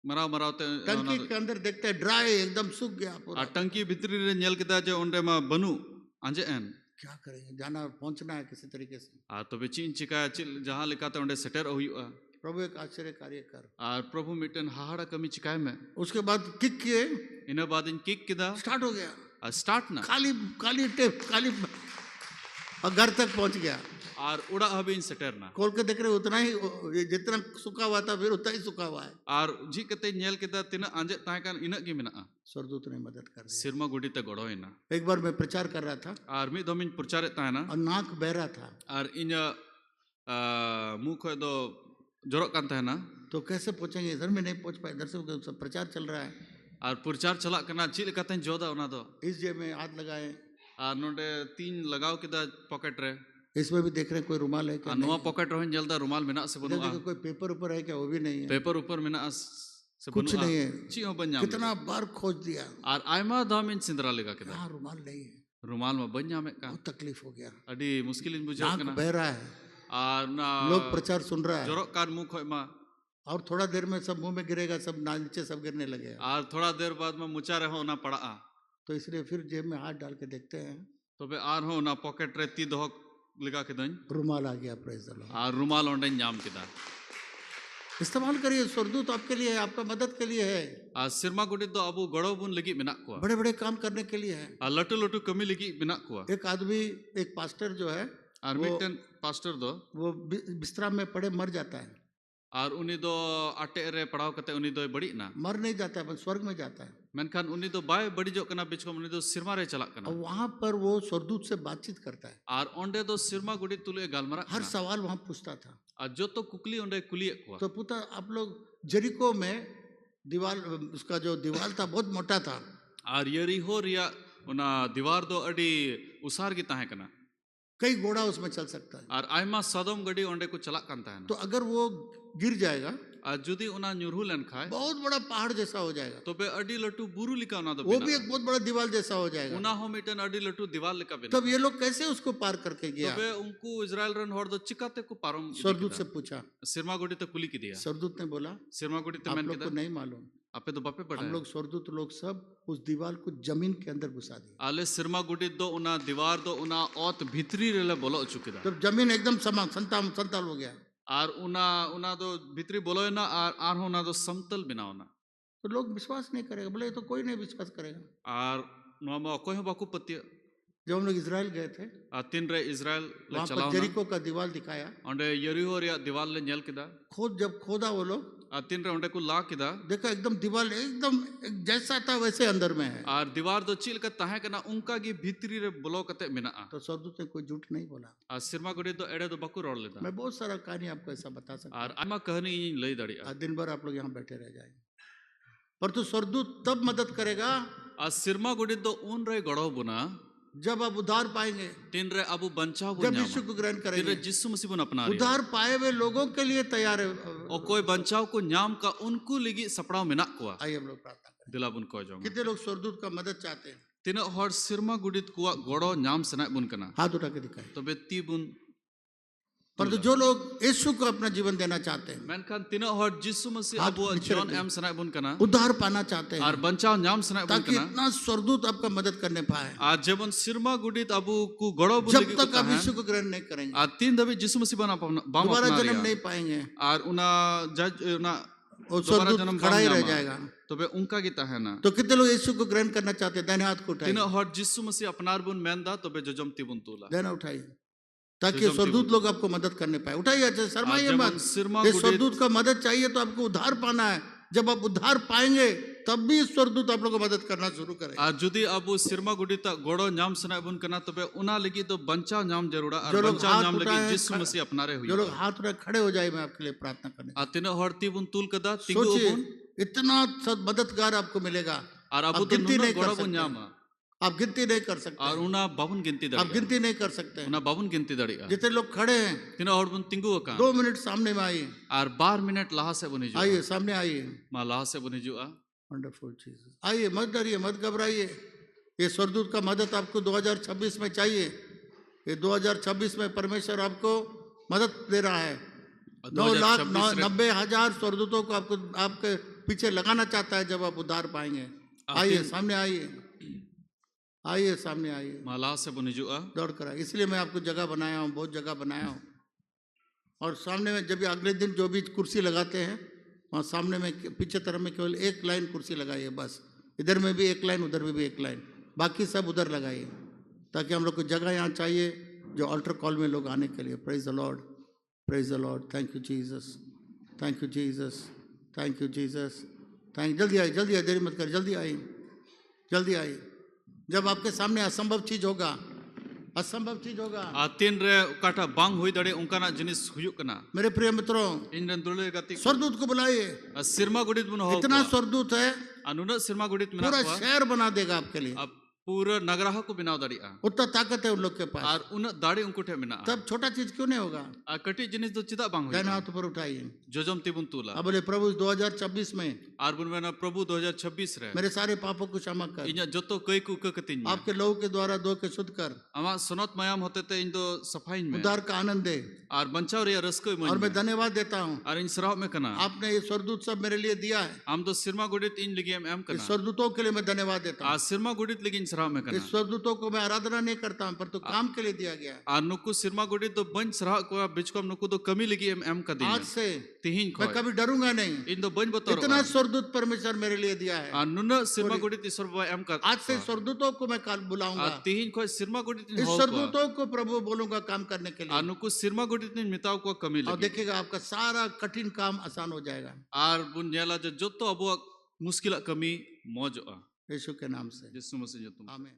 मराव मरावते टंकी के अंदर देखते हैं ड्राई एकदम सूख गया आ पूरा। टंकी भीतरी रे नेल किदा जे ओंडे मा बनु आंजे एन क्या करेंगे, जाना पहुंचना है किसी तरीके से। आ तबे चीन चिका चिल जहां लिखाते ओंडे सेटर हुआ प्रभु एक आश्चर्य कार्य कर। आर प्रभु मिटन हाहाड़ा कमी चिकाय में उसके बाद किक किए, इना बाद इन किक किदा स्टार्ट हो गया, आ स्टार्ट ना खाली खाली टेप खाली, और घर तक पहुंच गया। आर उड़ा हबे इन सेटर ना खोल के देख रहे उतना ही, जितना सूखा हुआ था फिर उतना ही सूखा हुआ है। आर जी कते नेल किदा तिना आंजे ताहे कान इना की मिना स्वर्गदूत ने मदद कर दी। सिरमा गुडी ते गड़ोइना एक बार मैं प्रचार कर रहा था आर मी दमिन प्रचार ताहे ना और नाक बह रहा था, आर इन मुंह खो दो जोरो कान ताहे ना तो कैसे पहुंचेंगे, इधर में नहीं पहुंच पाए, इधर से सब प्रचार चल रहा है। आर प्रचार चला कना चिल कते जोदा ओना दो इस जेब में हाथ लगाए, आर नोडे 3 लगाव किदा पॉकेट रे इसमें भी देख रहे हैं कोई रुमाल है क्या, आ नोवा पॉकेट रोहन जलदा रुमाल मेना से इधर बनुआ देखो कोई पेपर ऊपर है क्या, वो भी नहीं है, पेपर ऊपर मेना से कुछ बनुआ नहीं है। ची हो बन्याम कितना बार खोज दिया, आर आयमा दाम इन सिंदरा लेगा किदा यहाँ रुमाल नहीं है, रुमाल में बन्याम का बहुत तकलीफ हो गया, अडी मुश्किल इन बुझा नाक कना बह रहा है, आर ना लोग प्रचार सुन रहा है, जोरो कान मुंह खोय मा और थोड़ा देर में सब मुंह में गिरेगा, सब नीचे सब गिरने लगे। आर थोड़ा देर बाद में मुचा रहो ना पड़ा तो इसलिए फिर जेब में हाथ डाल के देखते हैं, तो बे आर हो ना पॉकेट रे ती दो लगा के दन रुमाल आ गया। Praise the Lord. आर रुमाल ओंडे नाम किदा इस्तेमाल करिए, स्वर्गदूत आपके लिए है, आपका मदद के लिए है, आ सिरमा गुडी दो अबु गड़ो बुन लगी मेना को बड़े बड़े काम करने के लिए है। आ लटू लटू कमी लगी मेना को एक आदमी, एक पास्टर जो है आर मिटन पास्टर दो वो बिस्तरा में पड़े मर जाता है, आर उनी दो आटे रे पड़ाव कते उनी दो बड़ी ना मर नहीं जाता है, स्वर्ग में जाता है। मेनखान उनी दो बाय बड़ी जो कना बिच को उनी दो सिरमा रे चला और कना वहां पर वो स्वर्गदूत से बातचीत करता है, आर ओंडे दो सिरमा गुडी तुले गालमरा हर सवाल वहां पूछता था। आ जो तो कुकली ओंडे कुलिए को तो पुता आप लोग जेरिको में दीवार, उसका जो दीवार था बहुत मोटा था, आर यरीहो रिया उना दीवार दो अडी उसार की ताहे कना कई घोड़ा उसमें चल सकता है। और आयमा सदम गडी ओंडे को चला कान ताहे तो अगर वो गिर जाएगा और जुदी उना न्यूरहु लेन खाए बहुत बड़ा पहाड़ जैसा हो जाएगा, तो बे अडी लटू बुरु लिका उना दो वो भी एक बहुत बड़ा दीवार जैसा हो जाएगा। उना हो मिटन अडी लटू दीवार लिका बिना तब ये लोग कैसे उसको पार करके तो गया? बे उनको इजराइल रन हर दो चिकाते को पारम स्वर्गदूत से पूछा, सिरमा गोडी तो कुली की दिया स्वर्गदूत ने बोला सिरमा गोडी तो आप मैन लोग के को नहीं मालूम, आपे तो बापे पड़ा हम लोग स्वर्गदूत लोग सब उस दीवार को जमीन के अंदर घुसा दिए। आले सिरमा गोडी दो उना दीवार दो उना औत भीतरी रेले बोलो चुकिदा तब जमीन एकदम संताल हो गया। और उना उना दो भीतरी बोलो ना आर हो ना दो समतल बनाओ ना तो लोग विश्वास नहीं करेगा, बोले ये तो कोई नहीं विश्वास करेगा। और नोमा कोई हो बाकू पत्य जब हम लोग इजराइल गए थे, तीन रे इजराइल ले वहां पर चलाओ ना जेरिको का दीवार दिखाया, ओंडे यरीहो रे दीवार ले नेल किदा जब खोदा वो लोग तीन रे ओंडे को ला किदा देखा एकदम दीवार एकदम जैसा था वैसे अंदर में है। और दीवार दो चिल का ताहे कना उनका की भीतरी रे बोलो कते मिना तो स्वर्गदूत ने कोई झूठ नहीं बोला। आ सिरमा गोडी दो एडे दो बाकू रोड लेदा मैं बहुत सारा कहानी आपको ऐसा बता सकता और आमा कहनी लई दड़ी हूँ, दिन भर आप लोग यहाँ बैठे रह जाएंगे, पर तो स्वर्गदूत तब मदद करेगा आ सिरमा गोडी दो उन रे गड़ो बुना जब आप उद्धार पाएंगे, तीन रे अबु बंचाओ जब बुना यीशु को ग्रहण तीन रे करेंगे। जिस्सु मसीह बुन अपना रही उद्धार पाए हुए लोगों के लिए तैयार है। और कोई बंचाओ को न्याम का उनको लिगी सपड़ाओ मिना कुआ आइए हम लोग प्रार्थना करें। दिला बुन को जाऊंगा कितने लोग स्वर्गदूत का मदद चाहते हैं? तीन हर सिरमा गुडित कुआ गड़ो न्याम सना बुन कना हाथ उठा के दिखाए। तो बेती बुन पर तो जो लोग यीशु को अपना जीवन देना चाहते हैं, मेनखान तीन हर जिस्सु मसीह हाथ अबु नीचे जॉन रखिए। एम सना बुन कना उद्धार पाना चाहते और हैं, बंचाओ न्याम सना बुन ताकि कना इतना स्वर्गदूत आपका मदद करने पाए। आज जबन सिरमा गुडित अबु को गड़ो बुन जब लिगी तक आप को यीशु को ग्रहण नहीं करेंगे, आ तीन दबे जिस्सु मसीह बना बाम दोबारा अपना जन्म रिया नहीं पाएंगे, और उना जज उना और दोबारा स्वर्गदूत जन्म खड़ा ही बाम रह न्यामा। जाएगा। तो बे उनका की है ना तो कितने लोग यीशु को ग्रहण करना चाहते हैं? दाहिने हाथ को तीन उठाइए, हर जिस्सु मसीह अपनार बुन मेंदा तो बे जजमती बुन तूला दाहिना उठाइए, ताकि जजमती स्वर्गदूत बुन। लोग आपको मदद करने पाए। उठाइए, अच्छा शर्माइए जब मत। सिरमा ये गुडित स्वर्गदूत का मदद चाहिए तो आपको उद्धार पाना है। जब आप उद्धार पाएंगे तब भी स्वर्गदूत आप लोग को मदद करना शुरू करेगा। आ जुदी अबु सिरमा गुडिता गोड़ो न्याम सना बुन कना तो बे उना लगी तो बंचाओ न्याम जरूरा जो और लोग बंचाओ हाथ न्याम लगी उठाए, जिस्सु मसीह अपनारे हुई जो लोग हाथ उठा खड़े हो जाए, मैं आपके लिए प्रार्थना करने। आ तीन हरती बुन तूल कदा तिगु सोचिए, बुन इतना मददगार आपको मिलेगा, और आप अबु तो गिनती नुनो नहीं कर गोड़ो सकते। बुन न्याम आप गिनती नहीं कर सकते, और उना बाबुन गिनती आप दड़ी गिनती नहीं कर सकते। उना बाबुन गिनती दड़ी जितने लोग खड़े हैं, तीन और बुन तिंगु का 2 मिनट सामने में आइए, और 12 मिनट लहा से बुनी जो आइए सामने आइए। मा लहा से बुनी जो वंडरफुल चीज, आइए, मत डरिए, मत घबराइए। ये स्वर्गदूत का मदद आपको 2026 में चाहिए। ये 2026 में परमेश्वर आपको मदद दे रहा है। 9,90,000 स्वर्गदूतों को आपको आपके पीछे लगाना चाहता है जब आप उद्धार पाएंगे। आइए सामने आइए, आइए सामने आइए, मा लहा से बुनी जो दौड़ कर आइए। इसलिए मैं आपको जगह बनाया हूँ, बहुत जगह बनाया हूँ। और सामने में जब भी अगले दिन जो भी कुर्सी लगाते हैं, वहाँ सामने में पीछे तरफ में केवल एक लाइन कुर्सी लगाइए बस। इधर में भी एक लाइन, उधर में भी एक लाइन, बाकी सब उधर लगाइए, ताकि हम लोग को जगह यहाँ चाहिए जो अल्टर कॉल में लोग आने के लिए। Praise the Lord, praise the Lord, thank you Jesus, thank you Jesus, thank you Jesus, thank. जल्दी आइए, जल्दी आइए, देरी मत कर, जल्दी आइए, जल्दी आइए। जब आपके सामने असंभव चीज होगा, असंभव चीज होगा। आ तीन रे काटा बांग हुई दड़े उनका ना जिनिस हुयुक कना मेरे प्रिय मित्रों, इन रन दुले गति स्वर्गदूत को बुलाइए। सिरमा गुडित बुन हो इतना स्वर्गदूत है, अनुना सिरमा गुडित मिना पूरा कुआ शहर बना देगा आपके लिए। अब पूरा नगराह को बिनाव दड़िया उतना ताकत है उन लोग के पास। और उन दाड़ी उनको ठे मिना तब छोटा चीज क्यों नहीं होगा? आ कटी जिनिस दो चिदा बांग हुई दाहिना हाथ ऊपर उठाइए। जोजम तिबुन तुला अब बोले प्रभु 2026 में और बुन मेना प्रभु 2026 रे मेरे सारे पापों को क्षमा कर, इन्या जतो कई को कतिन आपके लहू के द्वारा धो के शुद्ध कर, अमा सनत मयाम होते ते इन दो सफाई में उद्धार का आनंद दे। और बंचाव रे रस्को और मैं मन धन्यवाद देता हूँ, और इन सराव में कना आपने ये स्वर्गदूत सब मेरे लिए दिया है। हम तो सिरमा गुडित इन लगी एम इस कना स्वर्गदूतों के लिए मैं धन्यवाद देता आ हूँ। सिरमा गुडित लगी इन सराव में कना इस स्वर्गदूतों को मैं आराधना नहीं करता हूँ, पर तो काम के लिए दिया गया है। आ नुकु सिरमा गुडित तो बंच सराव को बिच को नुकु तो कमी लगी एम का आज दिन से तिहिन मैं को कभी डरूंगा नहीं। इन दो बंच बतरो इतना स्वर्गदूत परमेश्वर मेरे लिए दिया है। आ नुना सिरमा गुडित ईश्वर बा एम का आज से स्वर्गदूतों को मैं काल आ बुलाऊंगा। तिहिन को सिरमा गुडित इस हो को स्वर्गदूतों को प्रभु बोलूंगा काम करने के आ लिए, नुकु सिरमा गुडित ने मिताव को कमी और लगी देखिएगा आपका सारा कठिन काम आसान हो जाएगा। आर बुन नेला जो तो अब मुश्किल कमी मौज यीशु के नाम से, जिसु मसीह जो तुम आमीन।